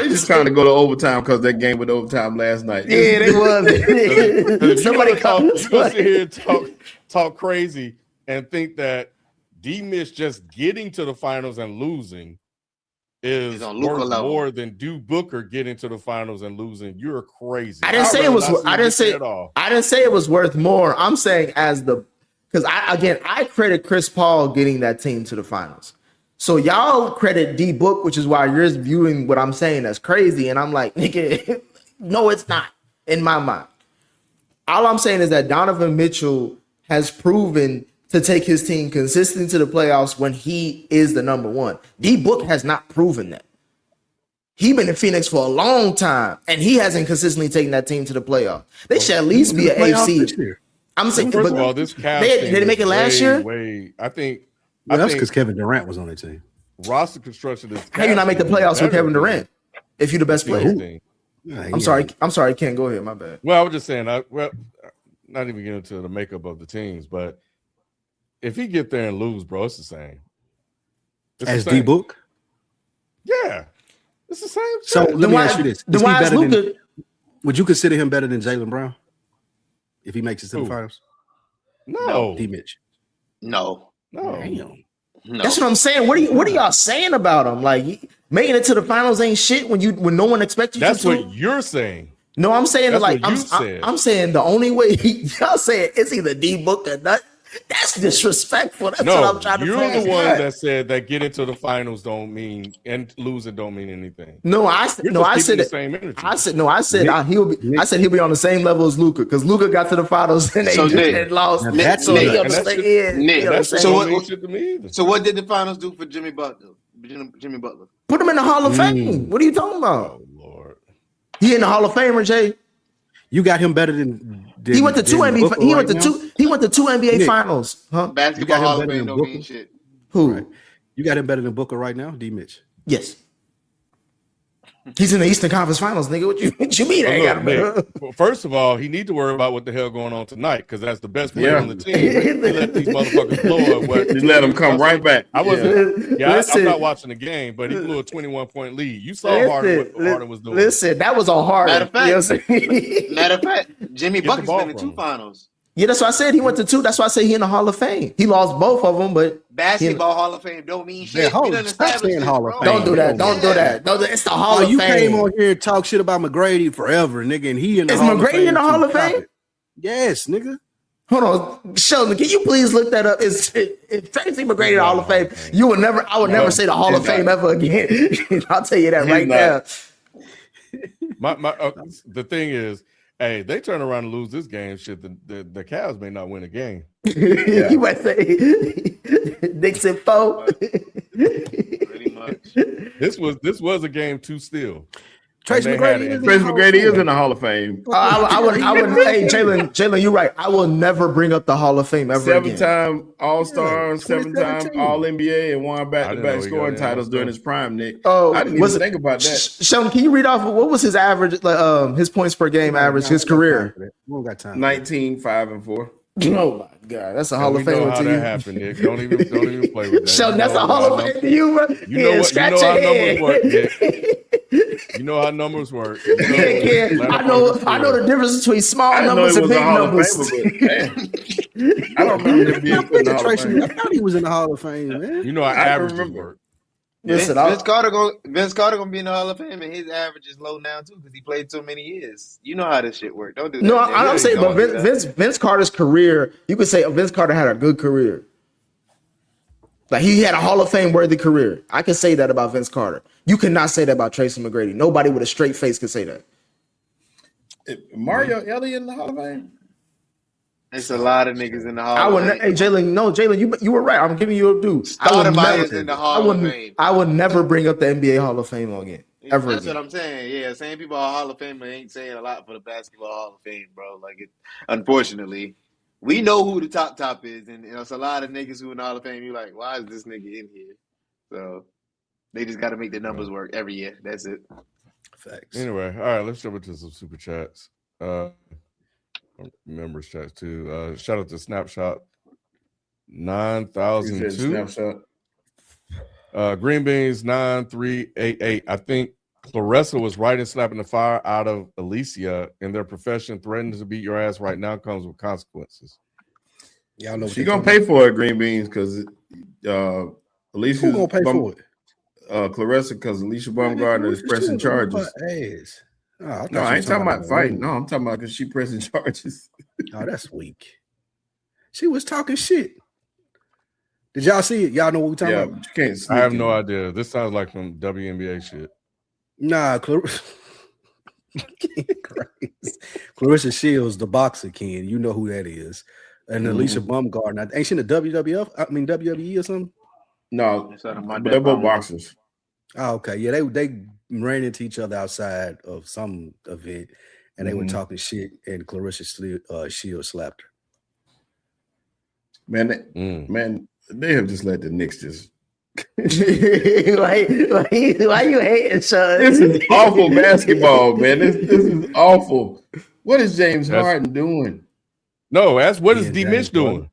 just trying to go to overtime because that game went overtime last night. Yeah, they was. Somebody you sit here and talk crazy and think that D-Mitch just getting to the finals and losing is He's on Luka worth level. more than Booker getting to the finals and losing. You're crazy. I didn't say it was. I didn't say. at all. I didn't say it was worth more. I'm saying because I credit Chris Paul getting that team to the finals. So y'all credit D-Book, which is why you're viewing what I'm saying as crazy, and I'm like, nigga, no, it's not in my mind. All I'm saying is that Donovan Mitchell has proven to take his team consistently to the playoffs when he is the number one. D-Book has not proven that. He's been in Phoenix for a long time, and he hasn't consistently taken that team to the playoffs. They should at least be an AFC. I'm saying, First of all, this Cavs did they make it last year? I think That's because Kevin Durant was on the team. roster construction is. How you not make the playoffs with Kevin Durant if you're the best player? Yeah, I'm sorry, Ken. Go ahead. My bad. Well, I was just saying. Not even getting into the makeup of the teams, but if he get there and lose, bro, it's the same. As D-Book? Yeah, it's the same. So shit. let me ask you this: Then why is Luka? Would you consider him better than Jaylen Brown if he makes it to the Who? finals? No, D-Mitch. No. Damn. No. That's what I'm saying. What are y'all saying about him? Like making it to the finals ain't shit when no one expects you that's to. what you're saying. No, I'm saying That's like what you said. I'm saying the only way y'all saying it's either D-Book or not. That's disrespectful. That's what I'm trying to you're say. the one that said that getting to the finals don't mean and losing don't mean anything. No, I said the it. same energy. I said he'll be on the same level as Luka because Luka got to the finals and they lost. Now that's So he Nick. on the same end. Nick, He on the That's same so end. what shit to me either. So what did the finals do for Jimmy Butler? Jimmy Butler. Put him in the Hall of Fame. What are you talking about? Oh Lord, He in the Hall of Famer, Jay. You got him better than He went to two than NBA. Booker He went right to now? two. He went to 2 NBA Nick. finals. Huh? Basketball him Hall of better Fame than don't mean Booker? shit. Who? Right. You got him better than Booker right now, D-Mitch. Yes. He's in the Eastern Conference Finals, nigga. What you mean? I ain't got him Nick, better? well, first of all, he need to worry about what the hell going on tonight because that's the best player on the team. He let these motherfuckers blow. What Just let them come right back. I wasn't. Yeah, Listen. I'm not watching the game, but he blew a 21-point lead. You saw Harden what Harden was doing. Listen, that was on Harden. Matter of fact- You know what I'm saying? Matter of fact, Jimmy Get the Bucket's ball been in from 2 him. finals. Yeah, that's why I said he went to 2. That's why I said he in the Hall of Fame. He lost both of them, but Basketball Hall of Fame don't mean shit. hold We on. done Stop established saying this, Hall of bro. Fame. don't do that. Don't do that. No, it's the Hall Oh, of you Fame. came on here and talk shit about McGrady forever, nigga, and he in the Is Hall of McGrady Fame. in the Hall of Stop Fame? it. Yes, nigga. Hold on, Sheldon, can you please look that up? If Tracy McGrady in the Hall of Fame, I would never say the Hall of Fame ever again. I'll tell you that right now. The thing is, hey, they turn around and lose this game. Shit, the Cavs may not win a game. You might say Dixon foe. Pretty much. This was a game too still. Tracy McGrady is in the Hall of Fame. I would. Hey, Jalen, you're right. I will never bring up the Hall of Fame ever again. 7-time All-Star, 7-time All-NBA, and won back-to-back scoring titles during his prime, Nick. Oh, I didn't even think about that. Sheldon, can you read off what was his average, his points per game average, his career? We don't got time. 19, 5, and 4. Oh my God, that's a Hall of Fame to you. That happened, Nick. Don't even play with that. Sheldon, that's a Hall of Fame to you, bro. You know how numbers work. I know the difference between small numbers and big numbers. I don't remember him being put in the Hall of Fame. I thought he was in the Hall of Fame, man. You know how averages work. Listen, Vince Carter gonna be in the Hall of Fame, and his average is low now too because he played so many years. You know how this shit works. Don't do that. No, I'm saying, but Vince Carter's career, you could say Vince Carter had a good career. Like he had a Hall of Fame worthy career. I can say that about Vince Carter. You cannot say that about Tracy McGrady. Nobody with a straight face can say that. Mario Elliott in the Hall of Fame. It's a lot of niggas in the Hall of Fame. Hey, Jalen, you were right. I'm giving you a due. In the Hall of Fame. I would never bring up the NBA Hall of Fame again. Ever That's again. what I'm saying. Yeah, saying people are Hall of Fame ain't saying a lot for the basketball Hall of Fame, bro. Like, unfortunately, we know who the top is, and it's a lot of niggas who in the Hall of Fame. You're like, why is this nigga in here? So they just got to make the numbers work every year. That's it. Facts. Anyway, all right, let's jump into some super chats. Members chats too. Shout out to Snapshot 9002. Green Beans 9388. I think Clarissa was right in slapping the fire out of Alicia in their profession. Threatening to beat your ass right now comes with consequences. Y'all know she's gonna pay for it, Green Beans, because Alicia who's gonna pay for it? Clarissa, because Alicia Baumgartner is pressing charges. Oh, no, I ain't talking about fighting. No, I'm talking about because she pressing charges. Oh, that's weak. She was talking shit. Did y'all see it? Y'all know what we're talking about? You can't I have no idea. This sounds like some WNBA shit. Nah, Clarissa Shields, the boxer, Ken. You know who that is. And Alicia Baumgartner. Ain't she in the WWF? I mean WWE or something? No, but they're both boxers. Oh, okay. Yeah, they ran into each other outside of some event, and they were talking shit, and Clarissa Shields slapped her. Man, they have just let the Knicks just. why you hating, son? This is awful basketball, man. This is awful. What is James Harden doing? No, what is D. Mitch doing?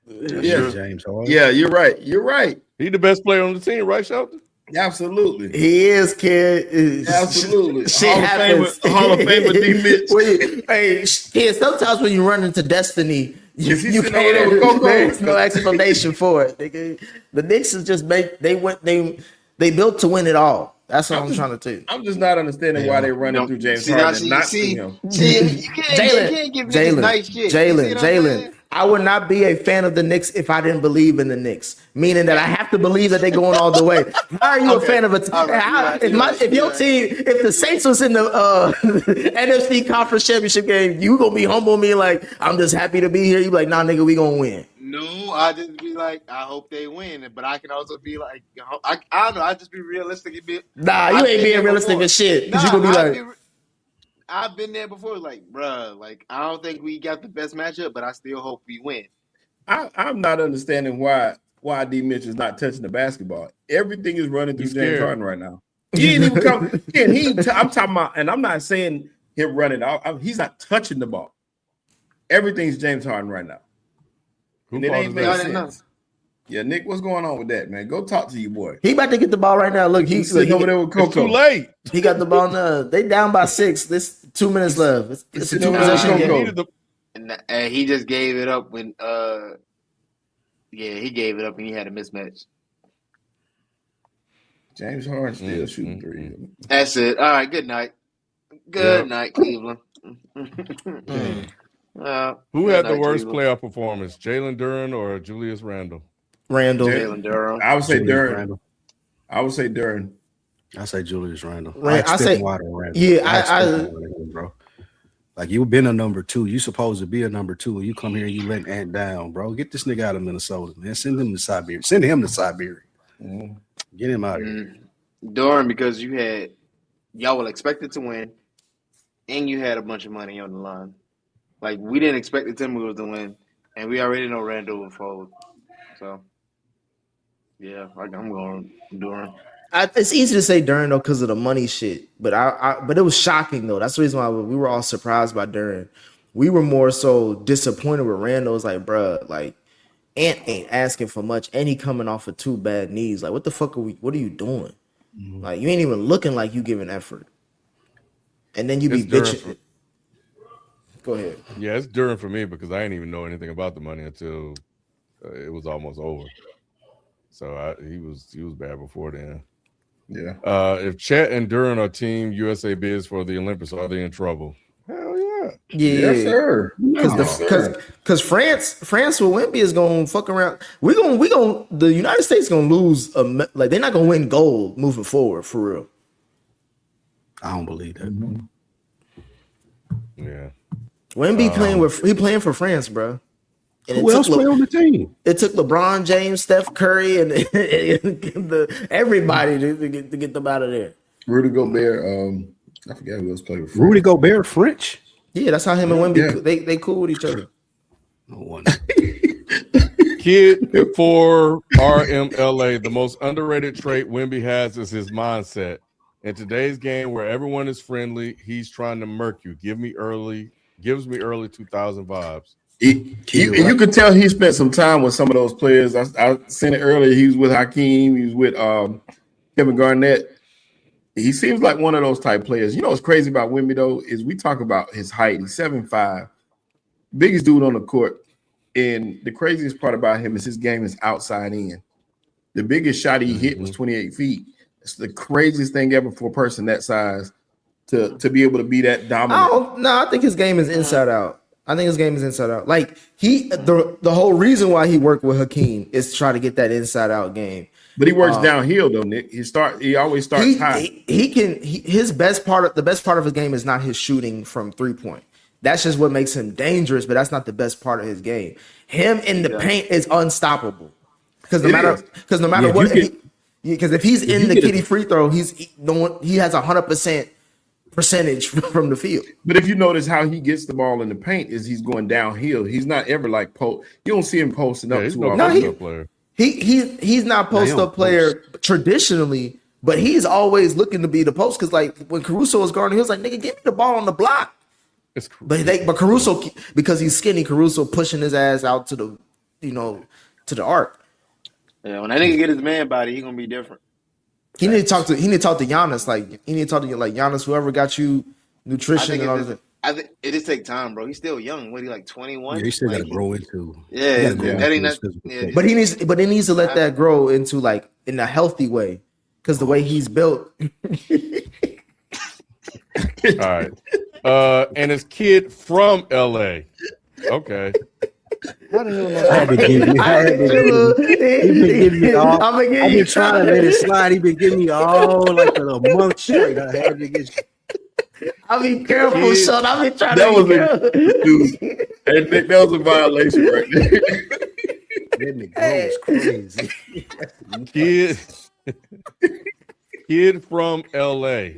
Yeah, James Harden. Yeah, you're right. You're right. He the best player on the team, right, Shelton? Absolutely. He is, kid. Absolutely. Shit happens. Hall of Famer D. Mitch. Hey, kid, sometimes when you run into destiny, you can't. There's no explanation for it. The Knicks is just they built to win it all. That's what I'm trying to tell you. I'm just not understanding why they're running through James Harden and not seeing him. Jalen. I would not be a fan of the Knicks if I didn't believe in the Knicks. Meaning that I have to believe that they're going all the way. How are you a fan of a team? If the Saints was in the NFC Conference Championship game, you gonna be humble me like I'm just happy to be here. You be like, nah, nigga, we gonna win. No, I just be like, I hope they win, but I can also be like, I don't know. I just be realistic. You ain't being realistic as shit. Nah, you gonna be like. I've been there before, like, bruh, like, I don't think we got the best matchup, but I still hope we win. I'm not understanding why D. Mitch is not touching the basketball. Everything is running through James Harden right now. He didn't even come. I'm talking about, and I'm not saying him running out. He's not touching the ball. Everything's James Harden right now. And it ain't making sense. Yeah, Nick, what's going on with that, man? Go talk to your boy. He about to get the ball right now. Look, he's sitting over there with Coco. It's too late. He got the ball now. They down by 6. This 2 minutes left. It's a 2-possession game. And he just gave it up when he gave it up and he had a mismatch. James Harden still shooting 3. That's it. All right, good night. Good night, Cleveland. Who had the not worst Cleveland. playoff performance, Jalen Duren or Julius Randle? Randall. Jalen Durham. I would say Julius Duren. Randle. I would say Duren. I say Julius Randle. I say- Randle. yeah, I expect I- more than him, bro. Like you've been a number 2. You supposed to be a number 2, and you come here and you let Ant down, bro. Get this nigga out of Minnesota, man. Send him to Siberia. Send him to Siberia. Mm. Get him out of here. Durham, because y'all were expected to win, and you had a bunch of money on the line. Like we didn't expect the Timberwolves to win, and we already know Randall would fold. So, yeah, like I'm going Durham. It's easy to say Duren though because of the money shit, but but it was shocking though. That's the reason why we were all surprised by Duren. We were more so disappointed with Randall. It's like, bruh, like Ant ain't asking for much, and he coming off of 2 bad knees. Like, what the fuck what are you doing? Mm-hmm. Like, you ain't even looking like you giving effort, and then you be It's Duren bitching. Go ahead. Yeah, it's Duren for me because I didn't even know anything about the money until it was almost over. So he was bad before then. Yeah. If Chet and Duren are Team USA bids for the Olympics, are they in trouble? Hell yeah. Yeah, Yes, sir. because France with Wemby is gonna fuck around. We gonna the United States gonna lose like they're not gonna win gold moving forward for real. I don't believe that. Mm-hmm. Yeah. Wemby playing for France, bro. And Who else play on the team? It took LeBron James, Steph Curry, and everybody to get them out of there. Rudy Gobert. I forget who else played with Rudy Gobert, French. Yeah, that's how him and Wemby Yeah. they cool with each other. No wonder. Kid for RMLA, the most underrated trait Wemby has is his mindset. In today's game where everyone is friendly, he's trying to murk you. Gives me early 2000 vibes. You could tell he spent some time with some of those players. I seen it earlier. He was with Hakeem. He was with Kevin Garnett. He seems like one of those type players. You know what's crazy about Wemby, though, is we talk about his height. He's 7'5", biggest dude on the court. And the craziest part about him is his game is outside in. The biggest shot he hit was 28 feet. It's the craziest thing ever for a person that size to be able to be that dominant. I think his game is inside out. Like the whole reason why he worked with Hakeem is to try to get that inside out game. But he works downhill though, Nick. He always starts high. The best part of his game is not his shooting from 3-point. That's just what makes him dangerous, but that's not the best part of his game. Him in the paint is unstoppable. Because no matter what, because if he's in the kitty free throw, he has 100% percentage from the field. But if you notice how he gets the ball in the paint is he's going downhill. He's not ever like you don't see him posting up too often. Player. He's not post up player traditionally, but he's always looking to be the post. Because like when Caruso was guarding, he was like, "Nigga, give me the ball on the block." But Caruso, because he's skinny, Caruso pushing his ass out to the arc. Yeah, when that nigga get his man body, he gonna be different. He need to talk to Giannis. Like he need to talk to Giannis, whoever got you nutrition and all that. I think it just take time, bro. He's still young. What, he like 21? Yeah, he still got to grow into. Yeah, that ain't not. Yeah. But he needs to let that grow into like in a healthy way, because the way he's built. All right. And his kid from LA. Okay. How the hell am I been giving me all. I've been trying to let it slide. He been giving me all like a month straight. I had to get. I be careful, son. I be trying That to was that was a violation right there. That nigga was crazy. Kid from LA.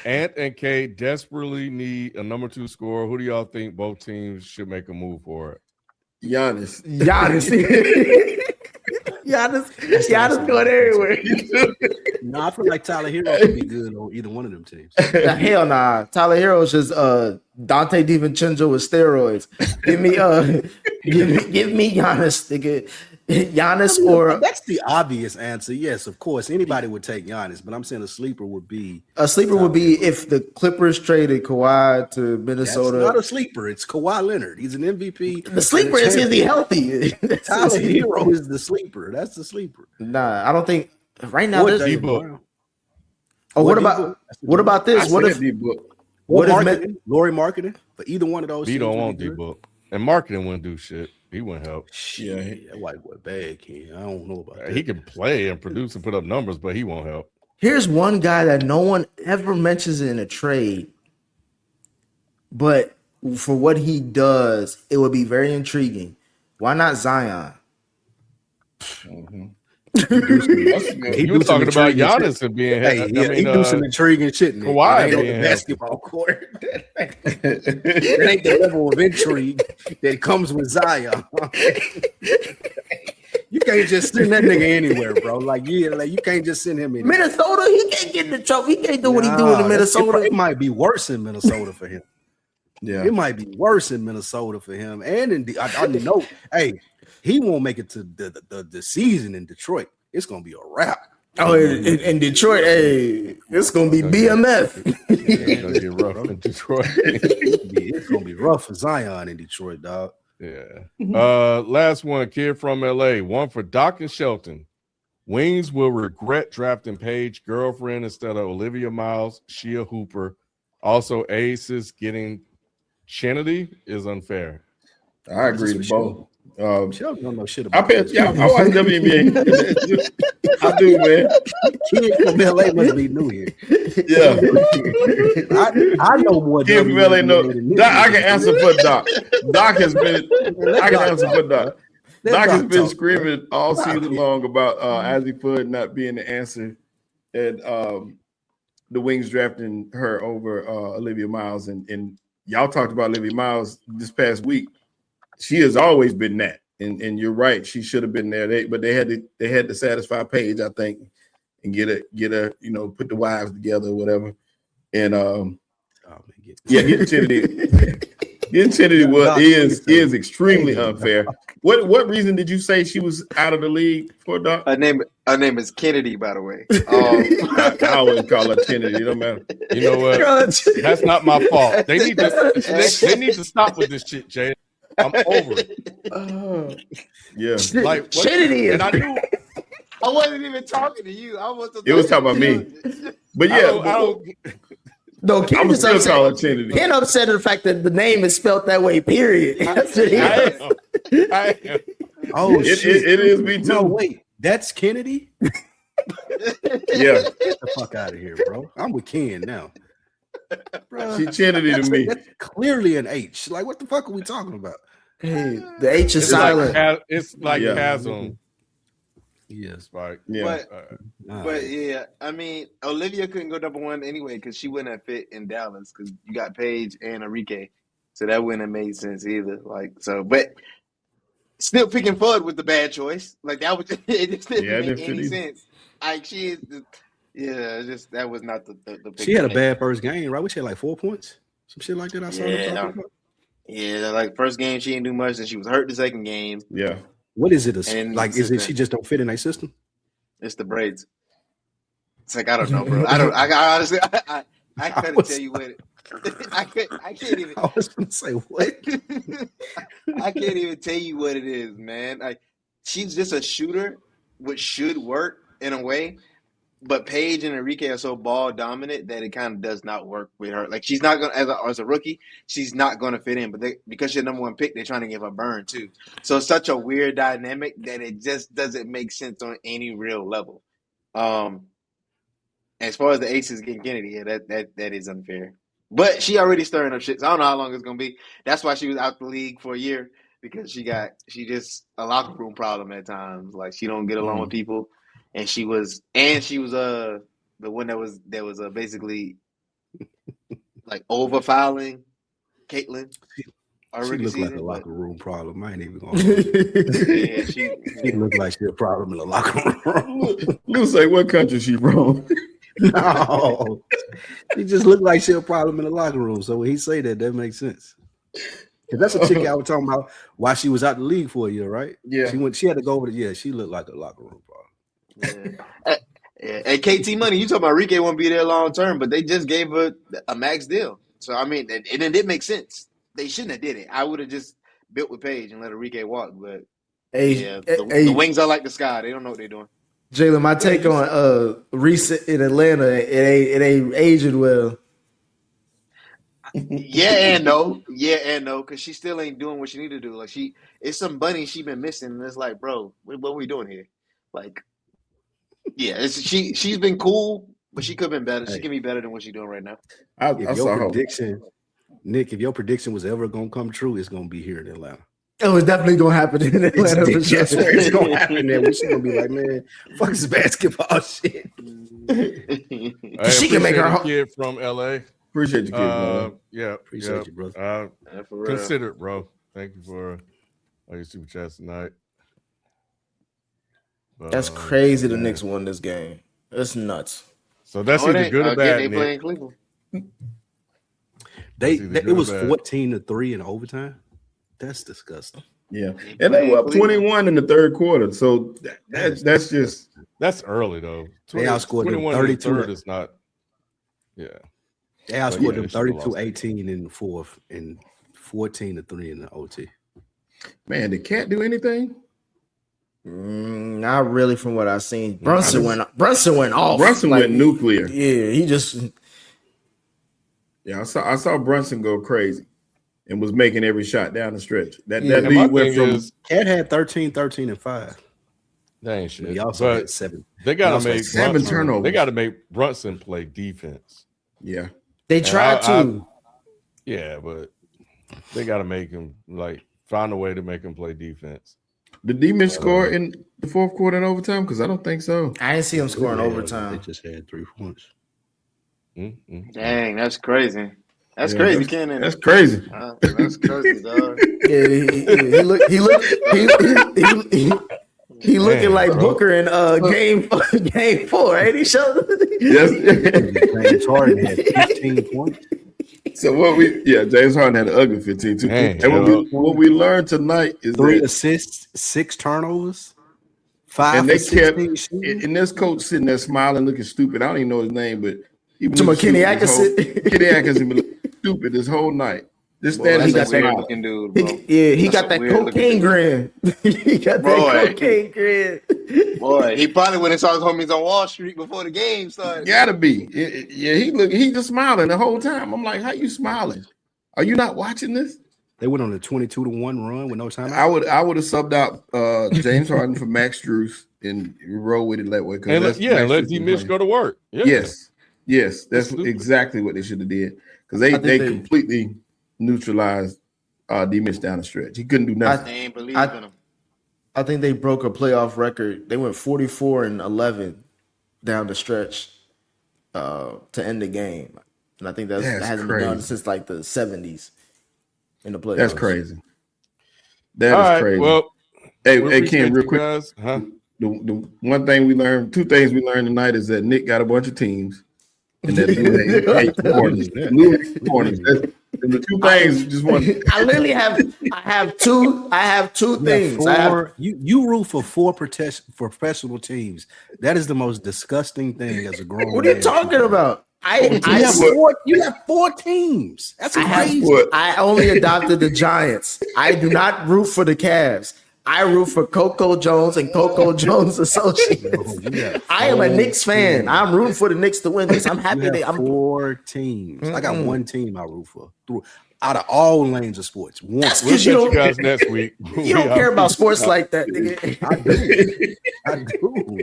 Ant and K desperately need a number 2 scorer. Who do y'all think both teams should make a move for it? Giannis. Giannis going everywhere. No, I feel like Tyler Hero could be good on either one of them teams. Hell nah. Tyler Hero's just Dante DiVincenzo with steroids. Give me Giannis, nigga. Giannis or that's the obvious answer. Yes, of course. Anybody would take Giannis, but I'm saying a sleeper would be if the Clippers traded Kawhi to Minnesota. That's not a sleeper. It's Kawhi Leonard. He's an MVP. The sleeper is he healthy? Tyler Hero is the sleeper. That's the sleeper. Nah, I don't think right now. What about this? What if Laurie Marketing? for either one of those B teams. don't to want be D good. book. And marketing wouldn't do shit. He wouldn't help. Shit, that white boy bad, Ken. I don't know about that. He can play and produce and put up numbers, but he won't help. Here's one guy that no one ever mentions in a trade, but for what he does, it would be very intriguing. Why not Zion? You were talking about Giannis and being Hey, yeah, he do some intriguing shit. Nick. Kawhi It ain't on being the basketball court. It ain't the level of intrigue that comes with Zion. You can't just send that nigga anywhere, bro. Like you can't just send him anywhere. Minnesota, he can't get the trophy. He can't do what he doing in Minnesota. It might be worse in Minnesota for him. Yeah, It might be worse in Minnesota for him. And I know, hey, he won't make it to the season in Detroit. It's gonna be a wrap. Oh, in Detroit, hey, it's gonna be BMF. It's gonna get rough in Detroit. It's gonna be rough for Zion in Detroit, dog. Yeah. Last one, kid from LA. One for Doc and Shelton. Wings will regret drafting Paige girlfriend instead of Olivia Miles, Shia Hooper. Also, Aces getting Kennedy is unfair. I agree to both. Shelton don't know shit I about watch WNBA. I do, man. Kid from LA must be new here. Yeah, I know more. Kid from LA. No, I can answer for Doc. Doc has been. I can answer for Doc. Doc has been screaming all season long about Azzy Fudd not being the answer, and the Wings drafting her over Olivia Miles, and y'all talked about Olivia Miles this past week. She has always been that, and you're right. She should have been there. But they had to satisfy Paige, I think, and get a put the wives together or whatever. And getting Kennedy is extremely unfair. What reason did you say she was out of the league for, Doc? Her name is Kennedy, by the way. I always call her Kennedy. It don't matter. You know what? That's not my fault. They need to stop with this shit, Jay. I'm over it. Yeah. Like Kennedy is. I wasn't even talking to you. It was talking about me. But yeah, No, Ken I'm just still upset. calling Kennedy. Ken upset at the fact that the name is spelled that way. Period. That's what he is. I am. Oh It shit! is me too. No, wait, that's Kennedy. Yeah. Get the fuck out of here, bro. I'm with Ken now. She Kennedy to me. That's clearly an H. Like, what the fuck are we talking about? Hey, the H is It's silent. it's like Yeah. chasm. Yes, Like Yeah. But yeah, I mean, Olivia couldn't go number one anyway because she wouldn't have fit in Dallas because you got Paige and Enrique, so that wouldn't have made sense either. But still picking Fudd was the bad choice. Like that was it just didn't make any sense. Like she is, that was not the pick. she had a bad first game, right? We had like 4 points, some shit like that. I saw her talking about. Yeah, like first game she didn't do much, and she was hurt the second game. Yeah. What is it? And Like, is it she just don't fit in a system? It's the braids. It's like I don't know, bro. I honestly I couldn't tell you what it. I can't even. I was gonna say what? I can't even tell you what it is, man. Like she's just a shooter, which should work in a way. But Paige and Enrique are so ball dominant that it kind of does not work with her. Like she's not gonna, as a rookie, she's not gonna fit in. But because she's the number one pick, they're trying to give her burn too. So it's such a weird dynamic that it just doesn't make sense on any real level. As far as the Aces getting Kennedy, yeah, that is unfair. But she already stirring up shit. So I don't know how long it's gonna be. That's why she was out the league for a year because she just a locker room problem at times. Like she don't get along with people. And she was the one that was basically like over fouling Caitlin. She looked like a locker room problem. I ain't even gonna. Yeah, she looked like she a problem in the locker room. You say what country she from? No, she just looked like she a problem in the locker room. So when he say that makes sense. Cause that's a chick I was talking about. Why she was out the league for a year, right? Yeah, she had to go over to. Yeah, she looked like a locker room problem. Yeah. And KT Money, you talking about Enrique won't be there long term, but they just gave her a max deal. So I mean, and it did make sense. They shouldn't have did it. I would have just built with Paige and let Enrique walk. But the Wings are like the sky. They don't know what they're doing. Jalen, my take on Reese in Atlanta, it ain't aging well. Yeah and no, because she still ain't doing what she need to do. Like it's some bunnies she been missing, and it's like, bro, what are we doing here? Like, yeah, she's been cool, but she could have been better. She can be better than what she's doing right now. I If saw your her. prediction, Nick, if your prediction was ever gonna come true, it's gonna be here in Atlanta. Oh, it's definitely gonna happen in Atlanta. For sure. That's where it's gonna happen. There, she's gonna be like, man, fuck this basketball shit. I She can make her appreciate a kid from LA. Appreciate you, kid, man. Yeah, Appreciate you, brother. Yeah, for real. Consider it, bro. Thank you for all your super chats tonight. That's crazy. The Knicks won this game. That's nuts. So that's either good or bad. They Nick. playing Cleveland. It was 14-3 in overtime. That's disgusting. Yeah, and they were up 21 in the third quarter. So that's just early though. They outscored them 21 in the third is not. Yeah, they outscored them 32-18 in the fourth and 14-3 in the OT. Man, they can't do anything. Not really, from what I've seen. Brunson went off. Brunson went nuclear. Yeah, he just. Yeah, I saw Brunson go crazy and was making every shot down the stretch. That my lead went thing from is, Cat had 13, and 5. that ain't shit. He also had But 7. they gotta make 7 Brunson, turnovers. They gotta make Brunson play defense. yeah. They tried to. Yeah, but they gotta make him find a way to make him play defense. Did D-Mitch score in the fourth quarter in overtime? Because I don't think so. I didn't see him scoring They overtime. just had 3 points. Dang, that's crazy. That's crazy, Ken. That's crazy. That's crazy, dog. Yeah, he looking like bro. Booker in game 4, ain't he? Yes. James Harden had 15 points. So James Harden had an ugly 15 too. Dang, and what we learned tonight is 3 that, assists, 6 turnovers, 5 and they for kept 16 shooting. and this coach sitting there smiling, looking stupid. I don't even know his name, but he was Kenny Atkinson. Kenny Atkinson been looking stupid this whole night. Just standing That's there a weird smiling. looking dude, bro. He That's got a that weird looking cocaine grin. He got that cocaine grin. Boy, he probably went and saw his homies on Wall Street before the game started. Gotta be. He just smiling the whole time. I'm like, how you smiling? Are you not watching this? They went on a 22-1 run with no timeout. I would have subbed out James Harden for Max Strus and roll with it that way. And let D-Mitch go to work. Yeah. Yes, that's exactly what they should have did, because they completely neutralized D-Mitch down the stretch. He couldn't do nothing. They ain't believe in him. I think they broke a playoff record. They went 44-11 down the stretch to end the game, and I think that hasn't been done since like the 70s in the playoffs. That's crazy. That is crazy. Well, hey Ken, real quick. Guys. Huh? The one thing we learned, 2 things we learned tonight is that Nick got a bunch of teams, and that Lou hates corners. That's the 2 things. Just one. I literally have two things. You root for 4 professional teams. That is the most disgusting thing as a grown man. What are you talking about? You have 4 teams. That's crazy. I only adopted the Giants. I do not root for the Cavs. I root for Coco Jones and Coco Jones Associates. I am a Knicks fan. I'm rooting for the Knicks to win this. I'm happy. I'm 4 teams. I got 1 team I root for out of all lanes of sports. One. That's We'll because get you guys next week. You don't care about sports like that, nigga. I do.